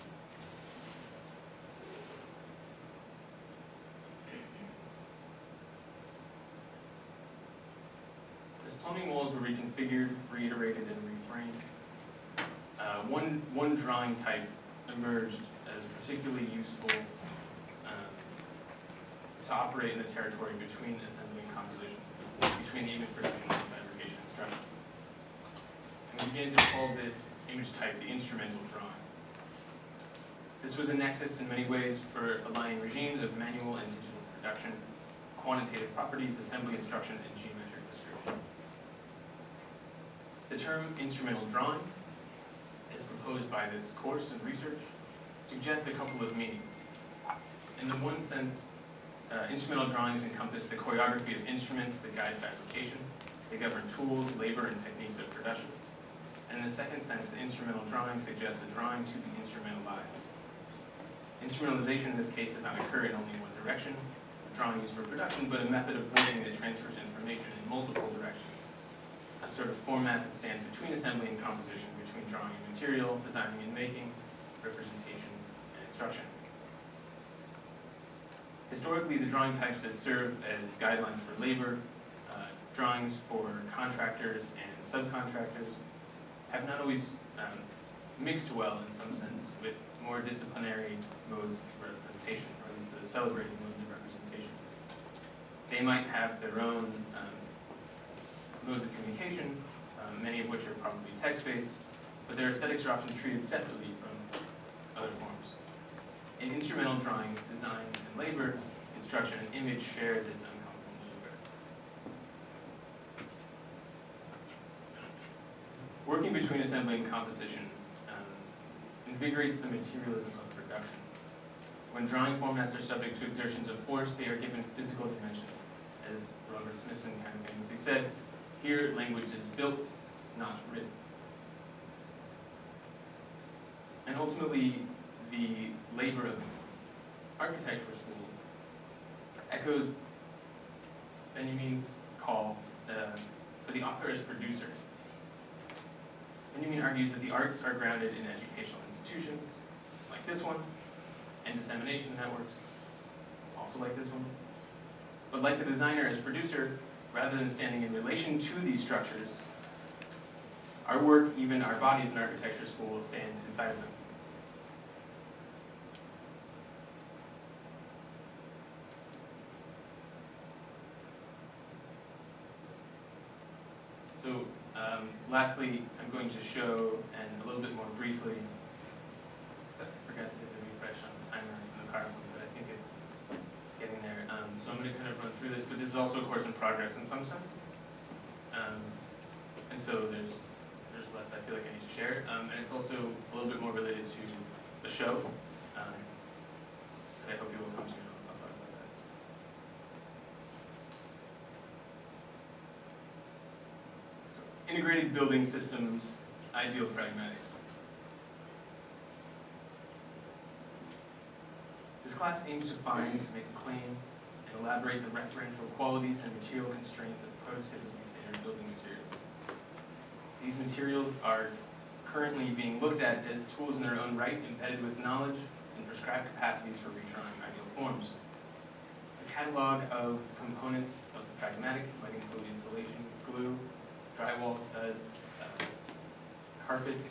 As plumbing walls were reconfigured, reiterated, and reframed, one drawing type emerged as particularly useful to operate in the territory between assembly and composition, between the image production and fabrication instruction. And we began to call this image type the instrumental drawing. This was a nexus in many ways for aligning regimes of manual and digital production, quantitative properties, assembly instruction, and geometric description. The term instrumental drawing, as proposed by this course and research, suggests a couple of meanings. In the one sense, instrumental drawings encompass the choreography of instruments that guide fabrication. They govern tools, labor, and techniques of production. And in the second sense, the instrumental drawing suggests a drawing to be instrumentalized. Instrumentalization in this case does not occur in only one direction, a drawing used for production, but a method of working that transfers information in multiple directions. A sort of format that stands between assembly and composition, between drawing and material, designing and making, representation and instruction. Historically, the drawing types that serve as guidelines for labor, drawings for contractors and subcontractors, have not always mixed well, in some sense, with more disciplinary modes of representation, or at least the celebrated modes of representation. They might have their own modes of communication, many of which are probably text-based, but their aesthetics are often treated separately from other forms. In instrumental drawing, design, and labor, instruction and image share this uncomfortable labor. Working between assembly and composition invigorates the materialism of production. When drawing formats are subject to exertions of force, they are given physical dimensions. As Robert Smithson kind of famously said, here language is built, not written. And ultimately, the labor of architecture school echoes Benjamin's call for the author as producer. Benjamin argues that the arts are grounded in educational institutions, like this one, and dissemination networks, also like this one, But like the designer as producer, rather than standing in relation to these structures, our work, even our bodies in architecture school, will stand inside of them. So lastly, I'm going to show, and a little bit more briefly, I forgot to hit the refresh on the timer in the PowerPoint, but I think it's getting there. So I'm going to kind of run through this, but this is also a course in progress in some sense. And so there's less I feel like I need to share. And it's also a little bit more related to the show that I hope you will come to know. I'll talk about that. So, integrated building systems, ideal pragmatics. This class aims to find, make a claim, and elaborate the referential qualities and material constraints of prototypically standard building materials. These materials are currently being looked at as tools in their own right, embedded with knowledge and prescribed capacities for redrawing ideal forms. The catalog of components of the pragmatic might include insulation, glue, drywall studs, carpet,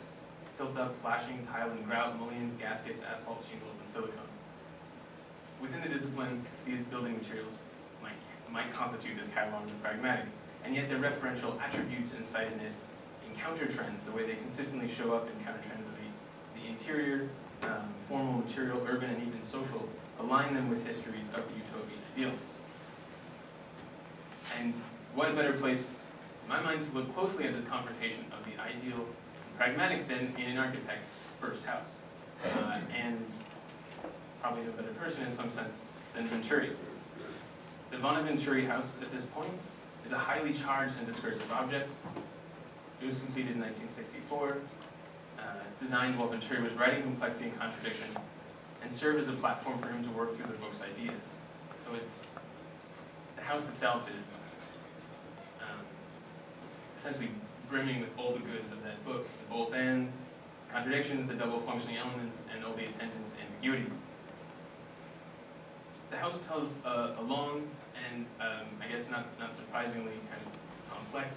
tilt-up, flashing, tile and grout, mullions, gaskets, asphalt shingles, and silicone. Within the discipline, these building materials might constitute this catalog of the pragmatic, and yet their referential attributes and sightedness counter trends, the way they consistently show up in counter trends of the interior, formal, material, urban, and even social, align them with histories of the utopian ideal. And what a better place, in my mind, to look closely at this confrontation of the ideal and pragmatic than in an architect's first house. And probably no better person in some sense than Venturi. The Bonaventuri house at this point is a highly charged and discursive object. It was completed in 1964, designed while Venturi was writing Complexity and Contradiction, and served as a platform for him to work through the book's ideas. So the house itself is essentially brimming with all the goods of that book, the both ends, contradictions, the double functioning elements, and all the attendant ambiguity. The house tells a long and, I guess not surprisingly, kind of complex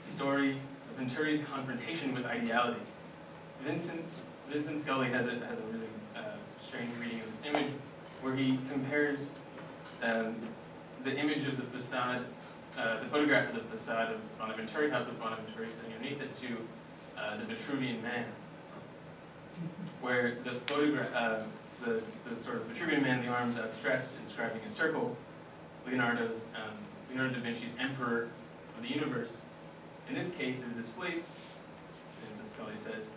story of Venturi's confrontation with ideality. Vincent Scully has a really strange reading of this image, where he compares the image of the facade, the photograph of the facade of Bonaventuri House with Bonaventuri sitting underneath it to the Vitruvian Man, where the photograph, the sort of Vitruvian Man, the arms outstretched, inscribing a circle, Leonardo da Vinci's Emperor of the Universe, in this case is displaced, Vincent Scully says,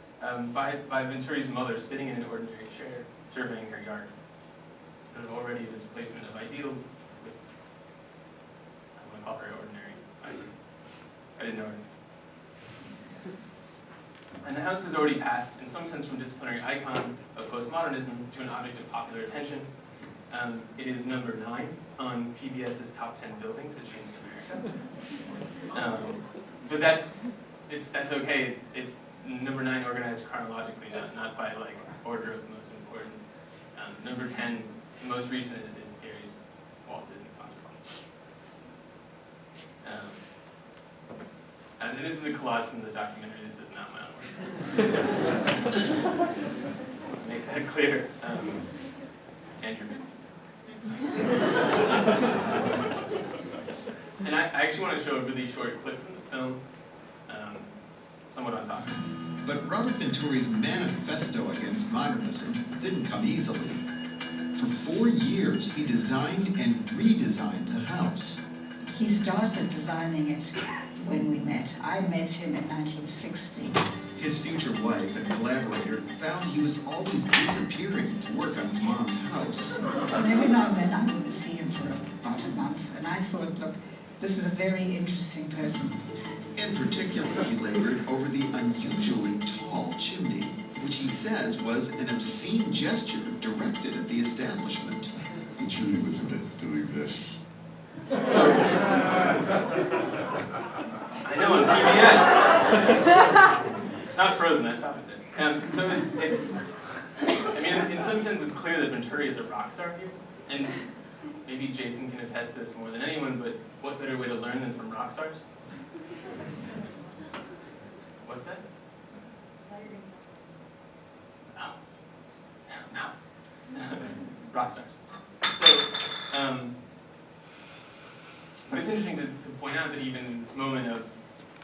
by Venturi's mother sitting in an ordinary chair, surveying her yard. Sort of already a displacement of ideals. I want to call her ordinary. I didn't know her. And the house has already passed, in some sense, from disciplinary icon of postmodernism to an object of popular attention. It is number 9 on PBS's top 10 buildings that changed America. But that's okay. It's number 9 organized chronologically, not by like order of most important. Number 10, the most recent, is Gary's Walt Disney Consequence. And this is a collage from the documentary. This is not my own work. Make that clear. Andrew. And I actually want to show a really short clip from the film, somewhat on top. But Robert Venturi's manifesto against modernism didn't come easily. For 4 years, he designed and redesigned the house. He started designing it when we met. I met him in 1960. His future wife and collaborator found he was always disappearing to work on his mom's house. And every now and then I would see him for about a month, and I thought, look, this is a very interesting person. In particular, he labored over the unusually tall chimney, which he says was an obscene gesture directed at the establishment. The chimney was a bit doing this. So, I know, on PBS. It's not frozen, I stopped it there. So it's, I mean, in some sense it's clear that Venturi is a rock star here. And maybe Jason can attest this more than anyone, but what better way to learn than from rock stars? What's that? No. Rock stars. So, but it's interesting to point out that even in this moment of,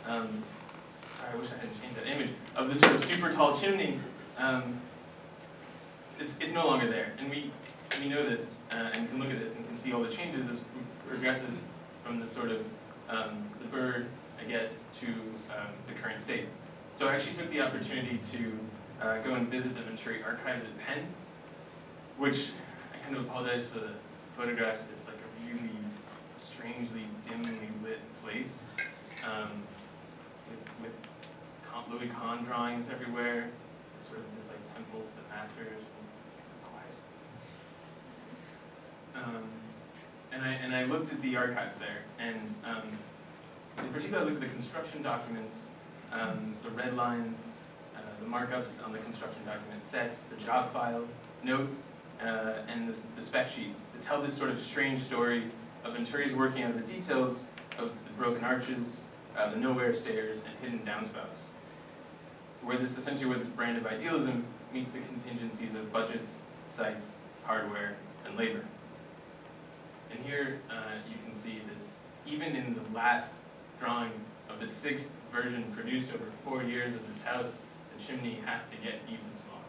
I wish I hadn't changed that image, of this sort of super tall chimney, it's no longer there. And we know this, and can look at this and can see all the changes as it progresses from the sort of, the bird, I guess, to the current state. So I actually took the opportunity to go and visit the Venturi archives at Penn, which I kind of apologize for the photographs. It's like a really strangely dimly lit place with Louis Kahn drawings everywhere. It's sort of this like temple to the masters. Quiet. And I looked at the archives there, and in particular I looked at the construction documents, the red lines, the markups on the construction document set, the job file, notes, and the spec sheets that tell this sort of strange story of Venturi's working out the details of the broken arches, the nowhere stairs, and hidden downspouts. Where this brand of idealism meets the contingencies of budgets, sites, hardware, and labor. And here you can see this, even in the last drawing of the 6th version produced over 4 years of this house, the chimney has to get even smaller.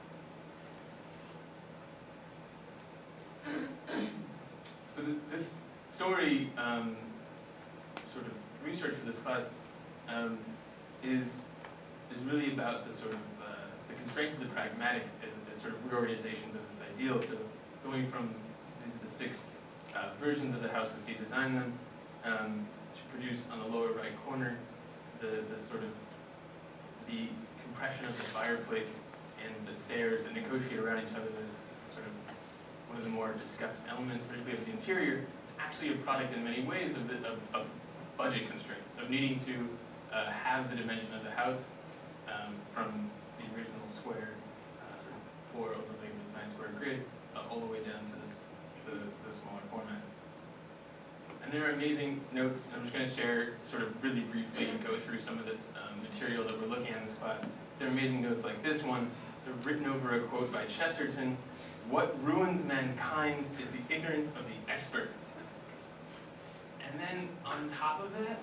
So this story, sort of research for this class, is really about the sort of the constraints of the pragmatic as sort of reorganizations of this ideal. So going from these are the 6 versions of the house as he designed them, to produce on the lower right corner the sort of the compression of the fireplace and the stairs that negotiate around each other as sort of one of the more discussed elements, particularly of the interior, actually a product in many ways of budget constraints, of needing to have the dimension of the house from the original square, sort of 4 overlaid with 9 square grid, all the way down to the smaller format. And there are amazing notes. I'm just going to share sort of really briefly and go through some of this material that we're looking at in this class. There are amazing notes like this one. They're written over a quote by Chesterton: "What ruins mankind is the ignorance of the expert." And then on top of that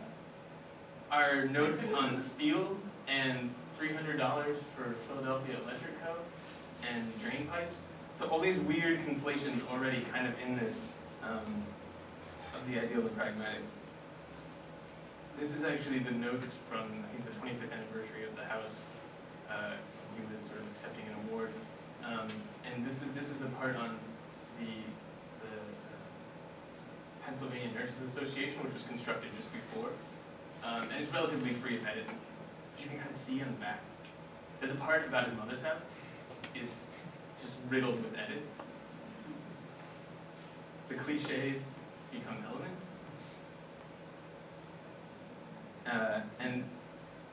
are notes on steel and $300 for Philadelphia Electric Co. and drain pipes. So all these weird conflations already kind of in this of the ideal and pragmatic. This is actually the notes from, I think, the 25th anniversary of the house. He was sort of accepting an award. And this is the part on the Pennsylvania Nurses Association, which was constructed just before. And it's relatively free of edits. But you can kind of see on the back that the part about his mother's house is just riddled with edits. The cliches become elements. And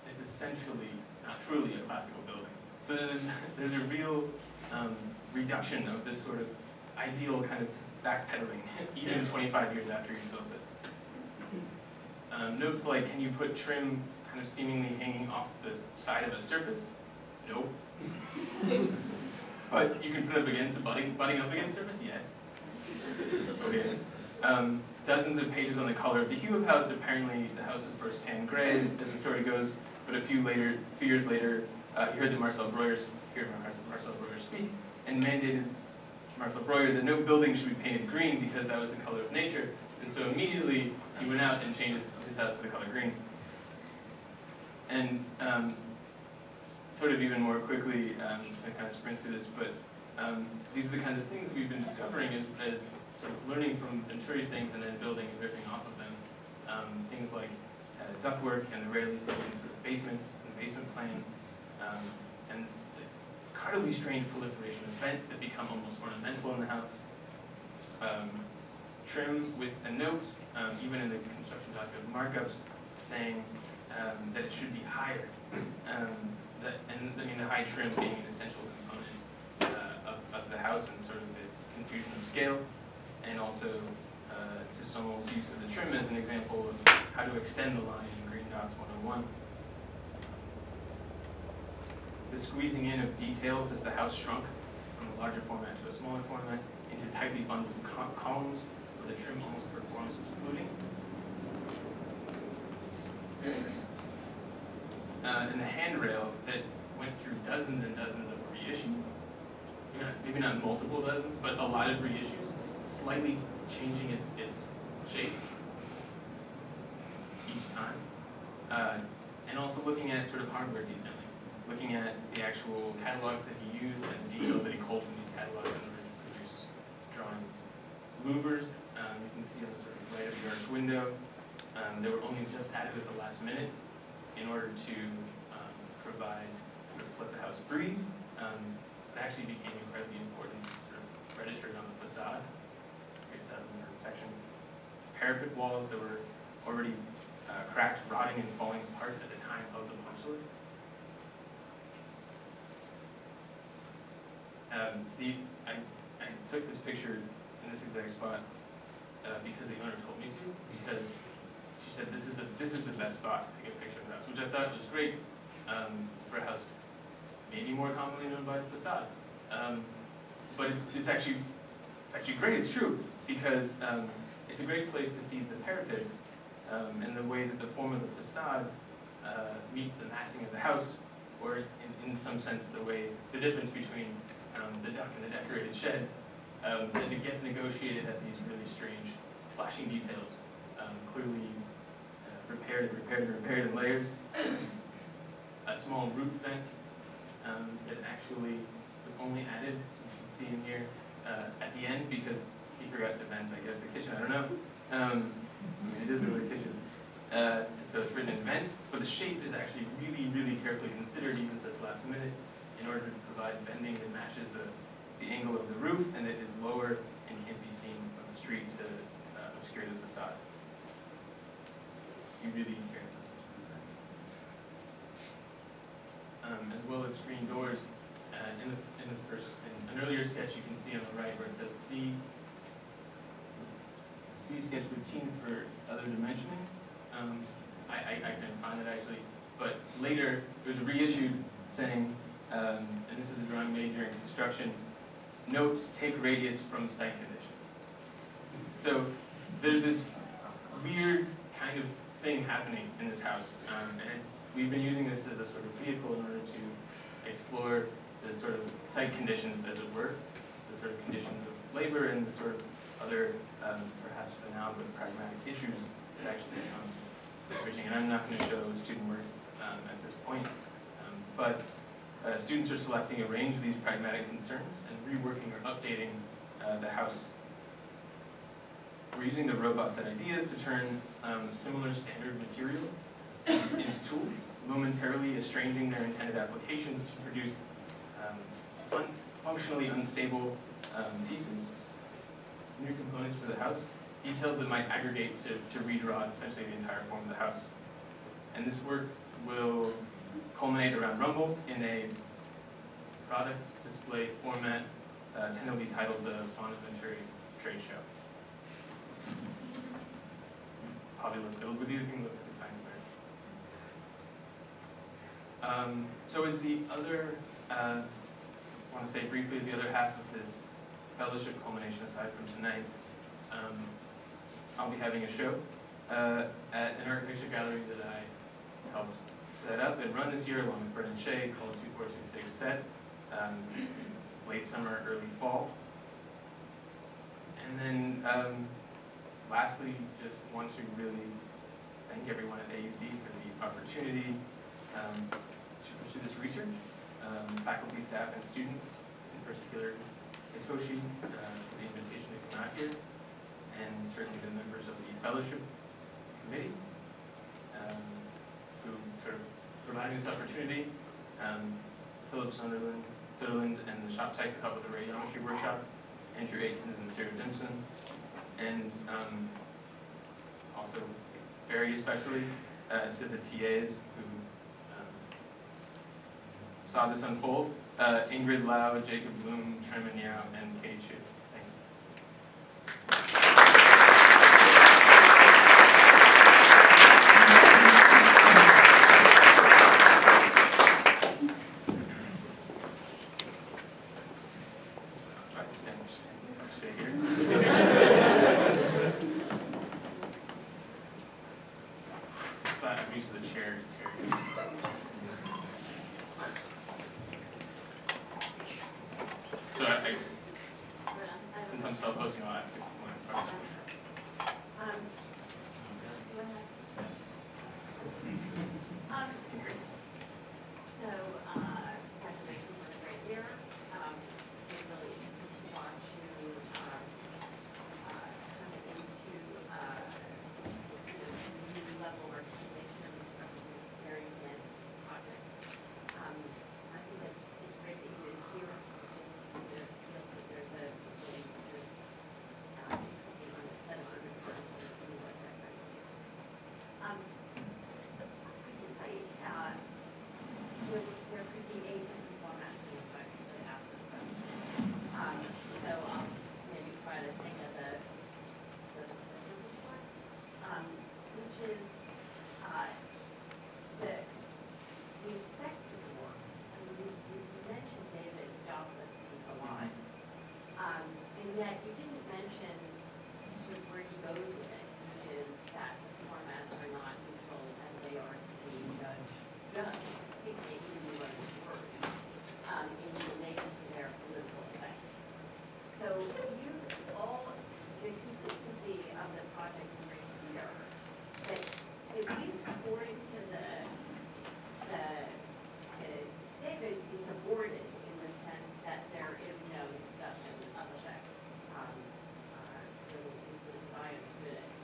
it's essentially, not truly, a classical building. So there's a real reduction of this sort of ideal kind of backpedaling, even 25 years after you built this. Notes like, can you put trim kind of seemingly hanging off the side of a surface? Nope. But you can put it up against the butting up against the surface? Yes. Okay. Dozens of pages on the color of the hue of house. Apparently the house was first tan gray, as the story goes, but a few years later, he heard Marcel Breuer speak, and mandated Marcel Breuer that no building should be painted green because that was the color of nature. And so immediately he went out and changed his house to the color green. And sort of even more quickly, I kind of sprint through this, but these are the kinds of things we've been discovering as sort of learning from Venturi's things and then building and ripping off of them. Things like ductwork and the rarely seen sort of basements and the basement plan, and the incredibly strange proliferation of vents that become almost ornamental in the house. Trim with a note, even in the construction document markups, saying that it should be higher. The high trim being an essential component of the house and sort of its confusion of scale, and also Suzanne's use of the trim as an example of how to extend the line in Green Dots 101. The squeezing in of details as the house shrunk from a larger format to a smaller format into tightly bundled columns where the trim almost performs as fluting. And the handrail that went through dozens and dozens of reissues, maybe not multiple dozens, but a lot of reissues, slightly changing its shape each time. And also looking at sort of hardware detailing, looking at the actual catalogs that he used and the details that he culled from these catalogs in order to produce drawings. Louvers, you can see on the sort of right of the arch window, they were only just added at the last minute in order to provide, let the house breathe. It actually became incredibly important, sort of registered on the facade. Here's that in the third section. Parapet walls that were already cracked, rotting, and falling apart at the time of the punch list. I took this picture in this exact spot because the owner told me to, because she said this is the best spot to take a picture of the house, which I thought was great for a house maybe more commonly known by its facade. But it's actually great, it's true, because it's a great place to see the parapets and the way that the form of the facade meets the massing of the house, or in some sense the difference between the duck and the decorated shed, and it gets negotiated at these really strange flashing details, clearly repaired in layers. A small roof vent that actually was only added, you can see in here, at the end because he forgot to vent, I guess, the kitchen, I don't know. I mean, it is really a kitchen. So it's written in vent, but the shape is actually really, really carefully considered even at this last minute in order to provide bending that matches the angle of the roof and that is lower and can't be seen from the street to obscure the facade. You really care about this. As well as screen doors. In an earlier sketch, you can see on the right where it says C sketch routine for other dimensioning. I couldn't find it actually, but later there was a reissued saying, and this is a drawing made during construction, notes take radius from site condition. So there's this weird kind of thing happening in this house, and we've been using this as a sort of vehicle in order to explore the sort of site conditions, as it were, the sort of conditions of labor and the sort of other, perhaps banal but pragmatic issues that actually come with bridging. And I'm not going to show student work at this point, but students are selecting a range of these pragmatic concerns and reworking or updating the house. We're using the robot set ideas to turn similar standard materials into tools, momentarily estranging their intended applications to produce functionally unstable pieces, new components for the house, details that might aggregate to redraw essentially the entire form of the house. And this work will culminate around Rumble in a product display format tentatively titled the RADIOMETRY Trade Show. Probably look with you can look at the science fair. So as the other, I want to say briefly, as the other half of this fellowship culmination aside from tonight, I'll be having a show at an architecture gallery that I helped set up and run this year along with Brennan Shea called 2426 Set, late summer, early fall. And then lastly, just want to really thank everyone at A.UD for the opportunity to pursue this research, faculty, staff, and students, in particular Hitoshi for the invitation to come out here, and certainly the members of the fellowship committee who sort of provided this opportunity, Philip Sutherland and the shop techs to help with the radiometry workshop, Andrew Aikens and Sarah Dempson, and also very especially to the TAs who saw this unfold, Ingrid Lau, Jacob Bloom, Trevor Yao, and Katie Chu. Thanks.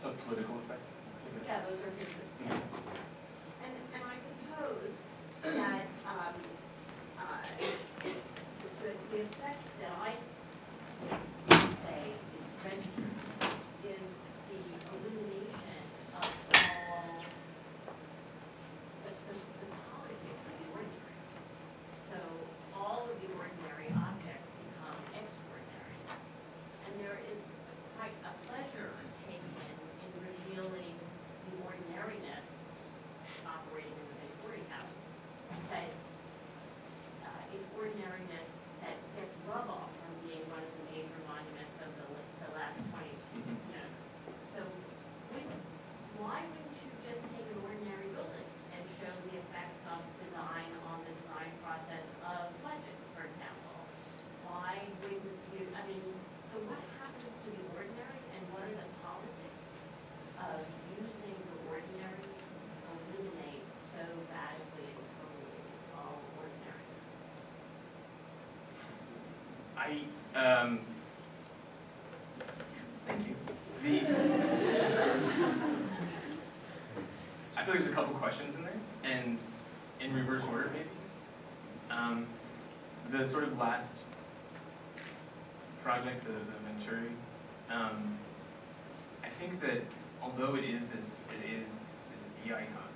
Of political effects. Yeah, those are his. Yeah. And I suppose that the effect that I say is registered is the illumination of all the politics of the ordinary. So all of the ordinary objects become extraordinary. And there is quite a pleasure taken in revealing the ordinariness operating in the boarding house. That it's ordinariness that gets rub off from being one of the major monuments of the last 20, So why wouldn't you just take an ordinary building and show the effects of design on the design process of budget, for example? Why wouldn't you, so what happens to the ordinary and what are the politics of using the ordinary to illuminate so radically and totally all ordinariness? Thank you. I feel like there's a couple questions in there, and in reverse order maybe. The sort of last project, the Venturi, I think that although it is the icon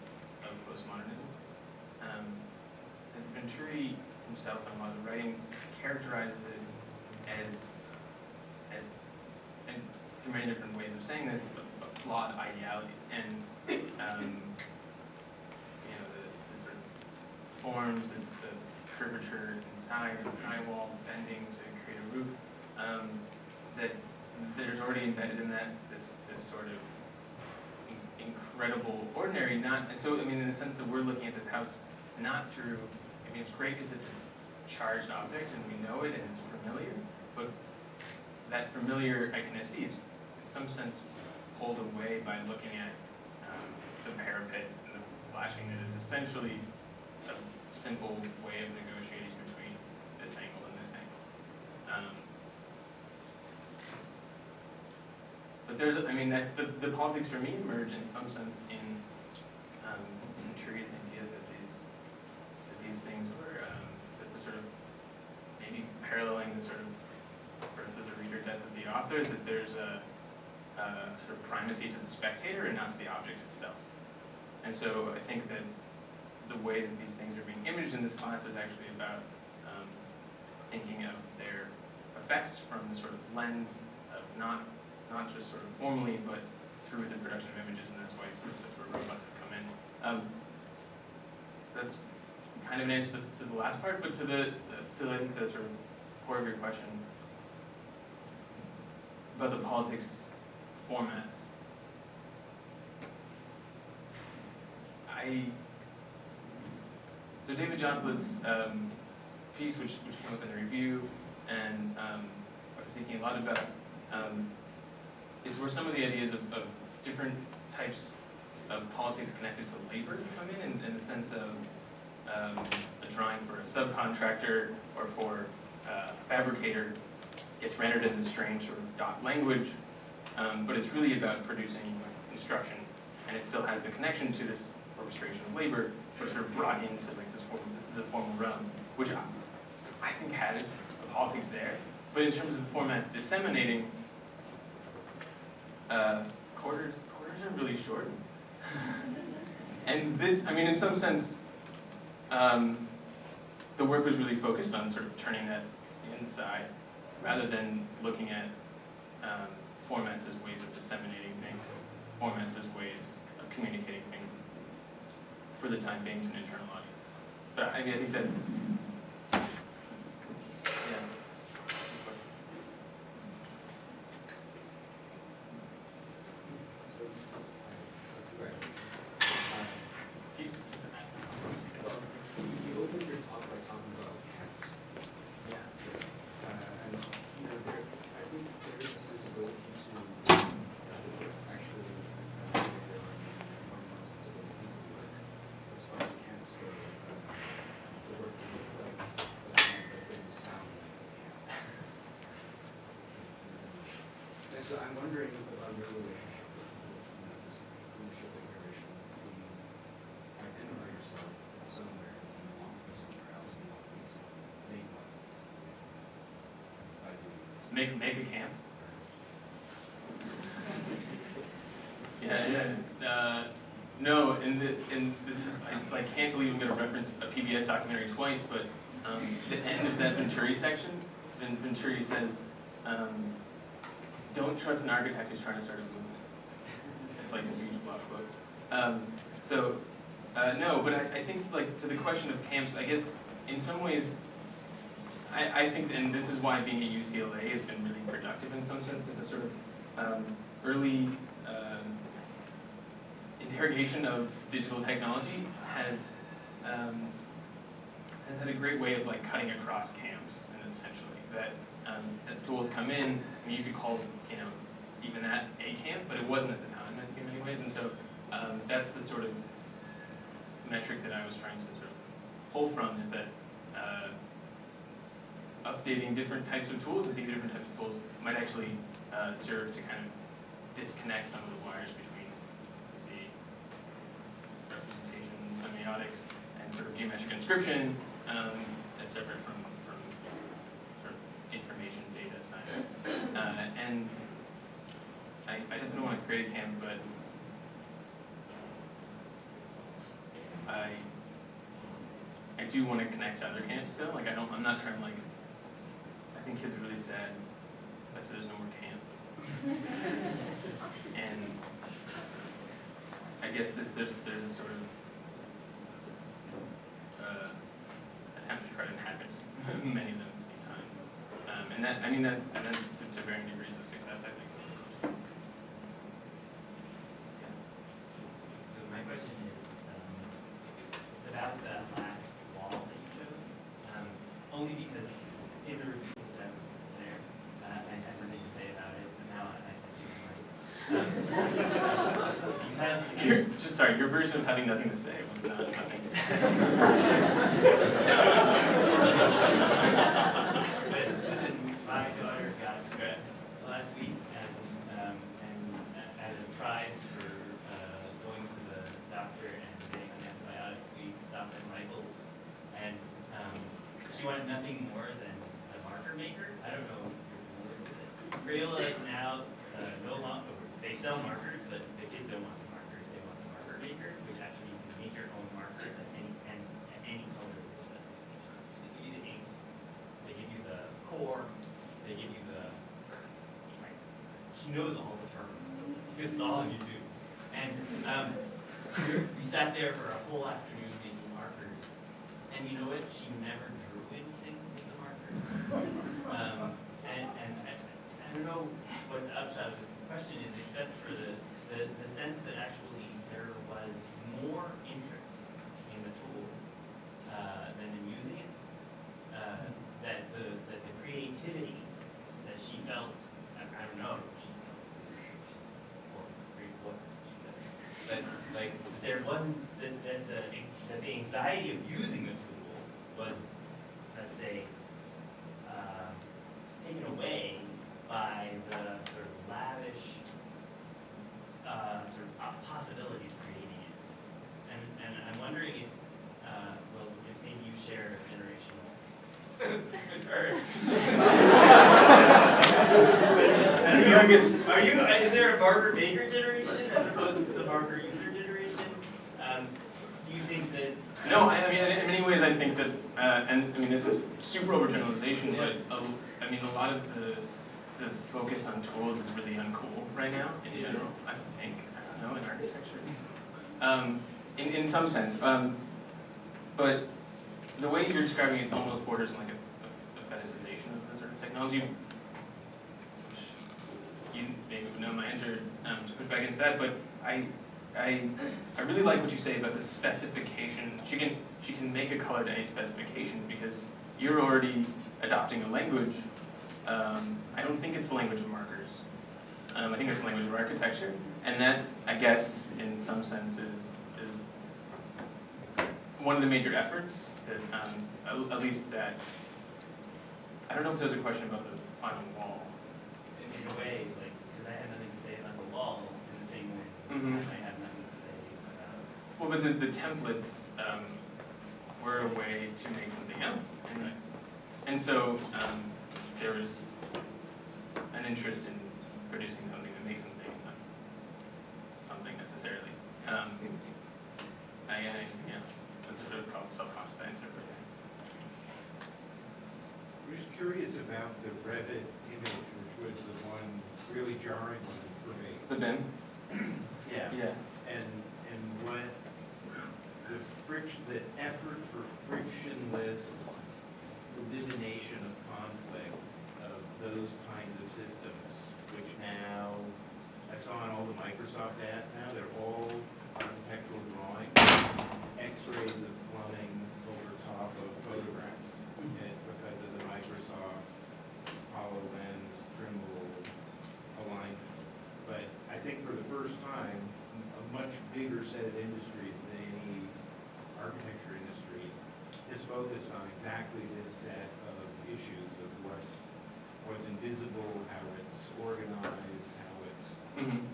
of postmodernism, that Venturi himself in a lot of the writings characterizes it as and through many different ways of saying this, a flawed ideality. And the sort of forms, the curvature inside, the drywall, bending to create a roof, that there's already embedded in that this sort of incredible ordinary, and so in the sense that we're looking at this house not through, it's great because it's a charged object and we know it and it's familiar, but that familiar iconicity is in some sense pulled away by looking at the parapet and the flashing that is essentially a simple way of negotiating between this angle and this angle. But there's, the politics for me emerge in some sense in Venturi's idea that these things were that the sort of maybe paralleling the sort of birth of the reader, death of the author, that there's a sort of primacy to the spectator and not to the object itself. And so I think that the way that these things are being imaged in this class is actually about thinking of their effects from the sort of lens of not just sort of formally, but through the production of images, and that's where robots have come in. That's kind of an answer to the last part, but to I think the sort of core of your question about the politics formats. So David Joslett's piece, which came up in the review, and I was thinking a lot about, is where some of the ideas of different types of politics connected to labor come in the sense of a drawing for a subcontractor or for a fabricator gets rendered in this strange sort of dot language, but it's really about producing instruction, and it still has the connection to this orchestration of labor, but sort of brought into like the formal realm, which I think has a politics there. But in terms of the formats disseminating, quarters are really short. And this, in some sense, the work was really focused on sort of turning that inside, rather than looking at formats as ways of disseminating things, formats as ways of communicating things for the time being to an internal audience. But I think that's, yeah. You opened your talk by talking about campus. Yeah. And I think there is a sensibility to actually there are more sensibility to the work as far as campus go. The work that you play, but the things sound like a camp. And so I'm wondering about your relationship with make a camp. Yeah. No, and this is I can't believe I'm going to reference a PBS documentary twice, but the end of that Venturi section, Venturi says, "Don't trust an architect who's trying to start a movement." It's like a huge block quote. No, but I think like to the question of camps, I guess in some ways, I think, and this is why being at UCLA has been really productive in some sense, that the sort of early interrogation of digital technology has had a great way of like cutting across camps, and essentially that as tools come in, I mean, you could call even that a camp, but it wasn't at the time in many ways, and so that's the sort of metric that I was trying to sort of pull from, is that updating different types of tools and these different types of tools might actually serve to kind of disconnect some of the wires between, let's see, representation, semiotics, and sort of geometric inscription as separate from sort of information data science. And I definitely want to create a camp, but I do want to connect to other camps still. Like I'm not trying to like. I think kids are really sad if I say there's no more camp. And I guess there's a sort of attempt to try to inhabit many of them at the same time. And that's to varying degrees of success, I think. Yeah. So my question is, it's about the last wall that you showed, only because in the reviews that was there, I had nothing to say about it, but now Your version of having nothing to say was not nothing to say. But listen, my daughter got strep last week, and as a prize for going to the doctor and getting on antibiotics, we stopped at Michael's, and she wanted nothing more than a marker maker. I don't know if you're familiar with it. Crayola now no longer, they sell markers, but the kids don't want the markers. They want the marker maker, which actually you can make your own markers at any color specification. They give you the ink, they give you the core, they give you the, like, she knows all the terms. It's all you do. And we sat there for a whole afternoon making markers, and you know what? She never drew anything with the markers. And I don't know what the upshot of this question is, except for the sense that actually there was more interest in the tool than in using it. That the creativity that she felt, I don't know, but like there wasn't that the anxiety of using the tool was, let's say, taken away by the sort of lavish sort of possibilities creating it. And I'm wondering if, well, if maybe you share generational with her. The youngest. Is there a marker maker generation as opposed to the marker user generation? Do you think that? No, I mean, in many ways, I think that, and I mean, this is super overgeneralization, but I mean, a lot of the focus on tools is really uncool right now in general. I think, I don't know, in architecture, in some sense. But the way you're describing it almost borders on like a fetishization of the sort of technology. Which you maybe would know my answer to push back against that, but I really like what you say about the specification. She can make a color to any specification because you're already adopting a language. I don't think it's the language of markers. I think it's the language of architecture, and that, I guess, in some sense, is one of the major efforts that, at least that. I don't know if there's a question about the final wall. In a way, like, because I had nothing to say about the wall in the same way Mm-hmm. I might have nothing to say about. Well, but the templates were a way to make something else, and so there was interest in producing something that makes something, not something necessarily. I yeah, that's a sort of self-conscious answer. I'm just curious about the Revit image, which was the one really jarring one for me. The BIM? Yeah. Yeah. And what the friction, the effort for frictionless elimination of conflict of those kinds of systems, which now, I saw in all the Microsoft ads now, they're all architectural drawings, x-rays of plumbing over top of photographs, because of the Microsoft HoloLens, Trimble alignment. But I think for the first time, a much bigger set of industries than any architecture industry is focused on exactly this set of issues of what's invisible, how it's organized, how it's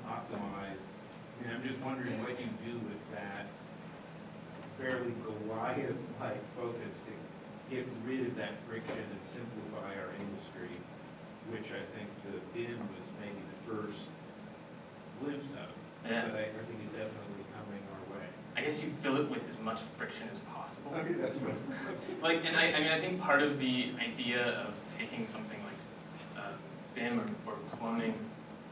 optimized. I mean, I'm just wondering what you do with that fairly Goliath-like focus to get rid of that friction and simplify our industry, which I think the BIM was maybe the first glimpse of. Yeah. But I think is definitely coming our way. I guess you fill it with as much friction as possible. Okay, that's good. Like, and I mean, I think part of the idea of taking something like BIM or plumbing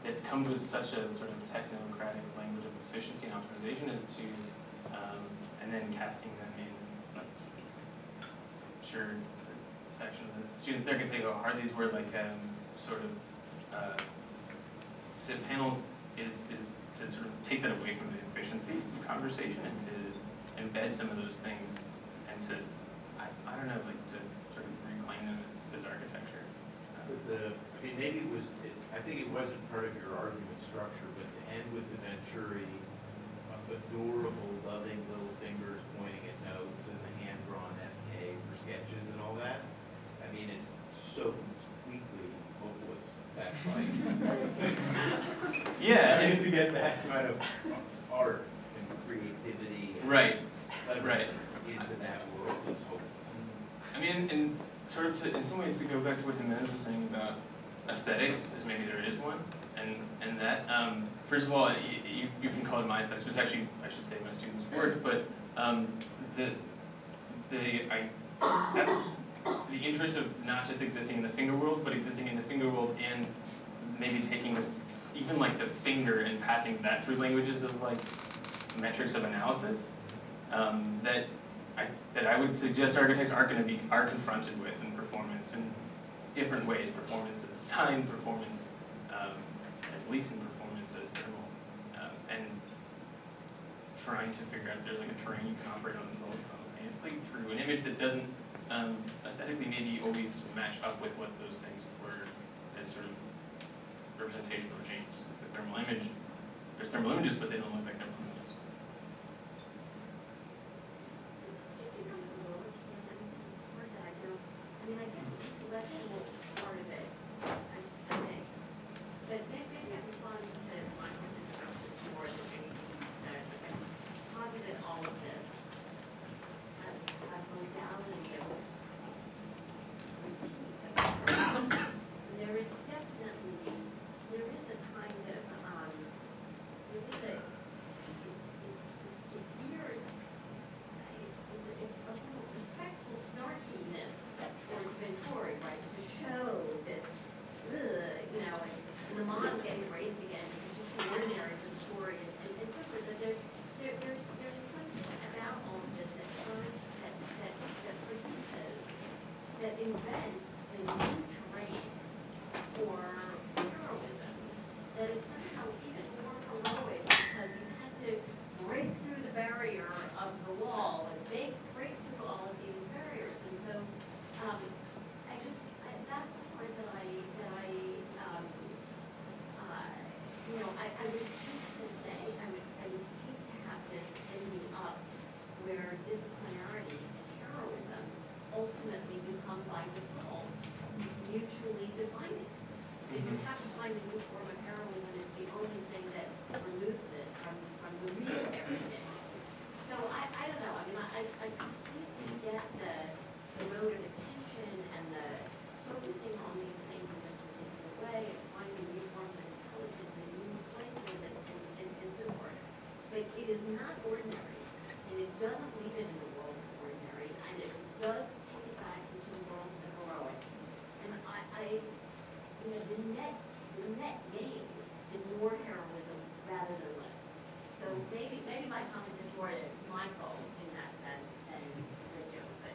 that comes with such a sort of technocratic language of efficiency and optimization is to, and then casting them in, like, sure, section of the students there can take, oh, hard these were like sort of SIP panels is to sort of take that away from the efficiency conversation and to embed some of those things and to, I don't know, like to sort of reclaim them as architecture. But I mean, maybe I think it wasn't part of your argument structure, but to end with the Venturi, adorable, loving little fingers pointing at notes and the hand-drawn SK for sketches and all that. I mean, it's so completely hopeless, that fight. Yeah. I mean, to get that kind of art and creativity and Right. cleverness into that world is hopeless. I mean, and sort of in some ways to go back to what Jimenez was saying about aesthetics, as maybe there is one, and that, first of all, you can call it my aesthetics, but it's actually, I should say, my students' work, but that's the interest of not just existing in the finger world, but existing in the finger world and maybe taking even like the finger and passing that through languages of like metrics of analysis, that I would suggest architects are confronted with in performance in different ways. Performance as a sign, performance as leasing, performance as thermal, and trying to figure out if there's like a terrain you can operate on simultaneously through an image that doesn't aesthetically maybe always match up with what those things were as sort of representational regimes. The thermal image, there's thermal images, but they don't look like thermal images. Just because of the role of Canada, this is hard that I know. I mean, I get the intellectual part of it, I think. But maybe I respond to Michael's introduction more than anything he said. I posited all of this as a modality of critique. There is definitely, there is a kind of, there is a not ordinary, and it doesn't leave it in the world of ordinary, and it does take it back into the world of the heroic. And you know, the net gain is more heroism rather than less. So maybe my comment is more Michael in that sense than Joe, but.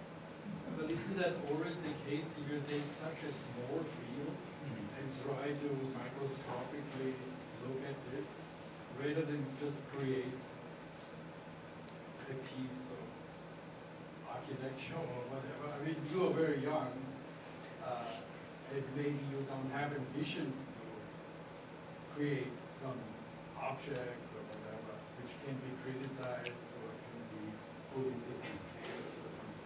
But isn't that always the case if you take such a small field and try to microscopically look at this, rather than just create a piece of architecture or whatever? I mean, you are very young, and maybe you don't have ambitions to create some object or whatever, which can be criticized or can be put in different camps or something.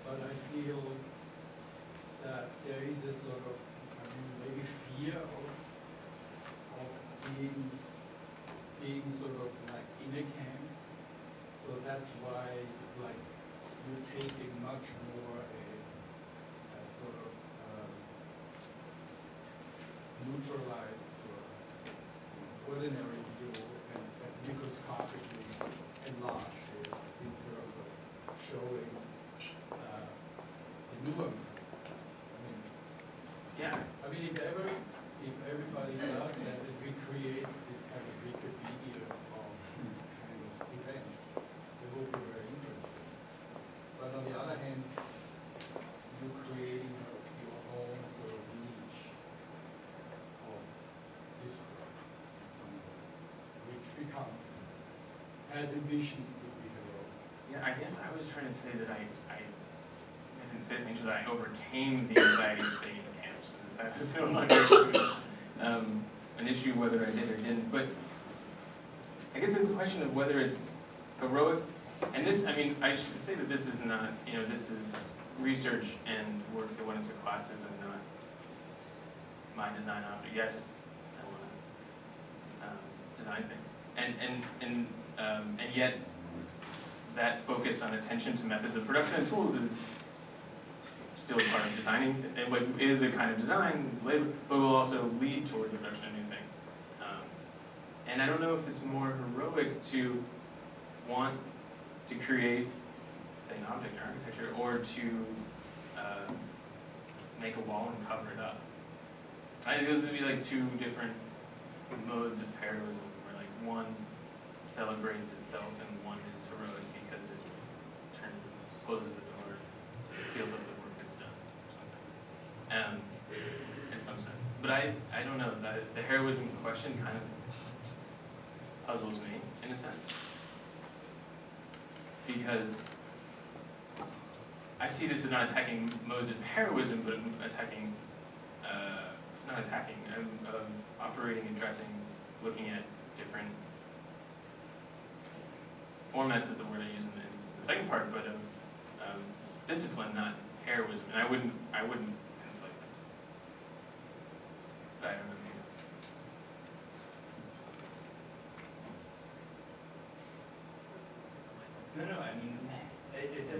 But I feel that there is a sort of, I mean, maybe fear of being sort of like in a camp. So that's why, like, you're taking much more a sort of neutralized or ordinary view and microscopically enlarged is in terms of showing the nuances. I mean, if everybody does that, and we create this kind of Wikipedia of these kind of events, it will be very interesting. But on the other hand, you're creating your own sort of niche of discourse, which has ambitions to be heroic. Yeah, I guess I was trying to say that I didn't say this, that I overcame the anxiety of being in camps, and that was no longer an issue whether I did or didn't. But I guess the question of whether it's heroic, and this, I mean, I should say that this is not, you know, this is research and work that went into classes and not my design object. Yes, I want to design things, and yet that focus on attention to methods of production and tools is still part of designing, and what is a kind of design, labor, but will also lead toward the production of new things. And I don't know if it's more heroic to want to create, say, an object in architecture, or to make a wall and cover it up. I think those would be like two different modes of heroism, where like one celebrates itself and one is heroic because it closes the door, it seals up the work that's done. In some sense. But I don't know, the heroism question kind of puzzles me, in a sense. Because I see this as not attacking modes of heroism, but attacking, operating, addressing, looking at different formats is the word I use in the second part, but discipline, not heroism. And I wouldn't conflate them. But I don't know. No, I mean,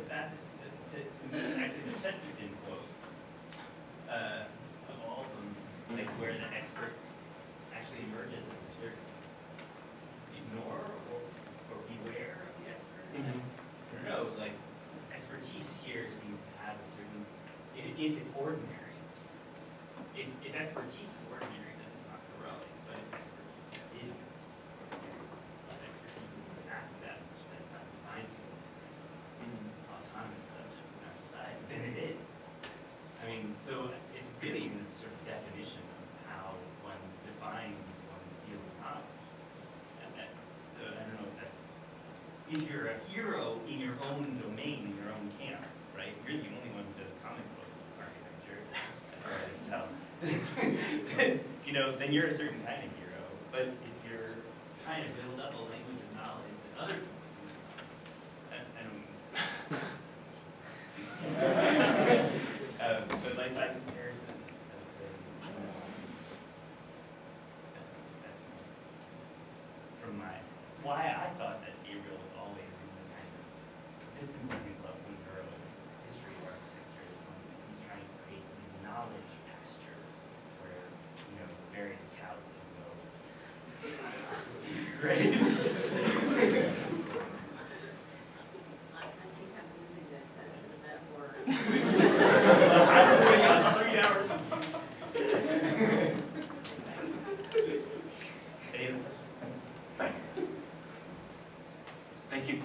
that's to me, actually, the Chesterton quote of all of them, like where the expert actually emerges as a certain ignore or beware of the expert. Mm-hmm. I don't know, like expertise here seems to have a certain, if it's ordinary, if expertise is ordinary, then it's not heroic, but if expertise isn't ordinary, but expertise is exactly that which that defines you as an autonomous subject in our society, then it is. I mean, so it's really even a sort of definition of how one defines one's field of knowledge. So I don't know if that's, if you're a hero in your own domain, in your own camp, right? You're the only one who does comic book architecture, as far as I can tell. You know, then you're a certain kind of hero. But if you're trying to build up a language of knowledge that other people do, I don't but like by comparison, I would say that's from why I thought that Gabriel was always in the kind of distancing himself from the heroic history of architecture when he's trying to create these knowledge textures where, you know, various cows can go. Right? I'm doing it in 3 hours. Thank you.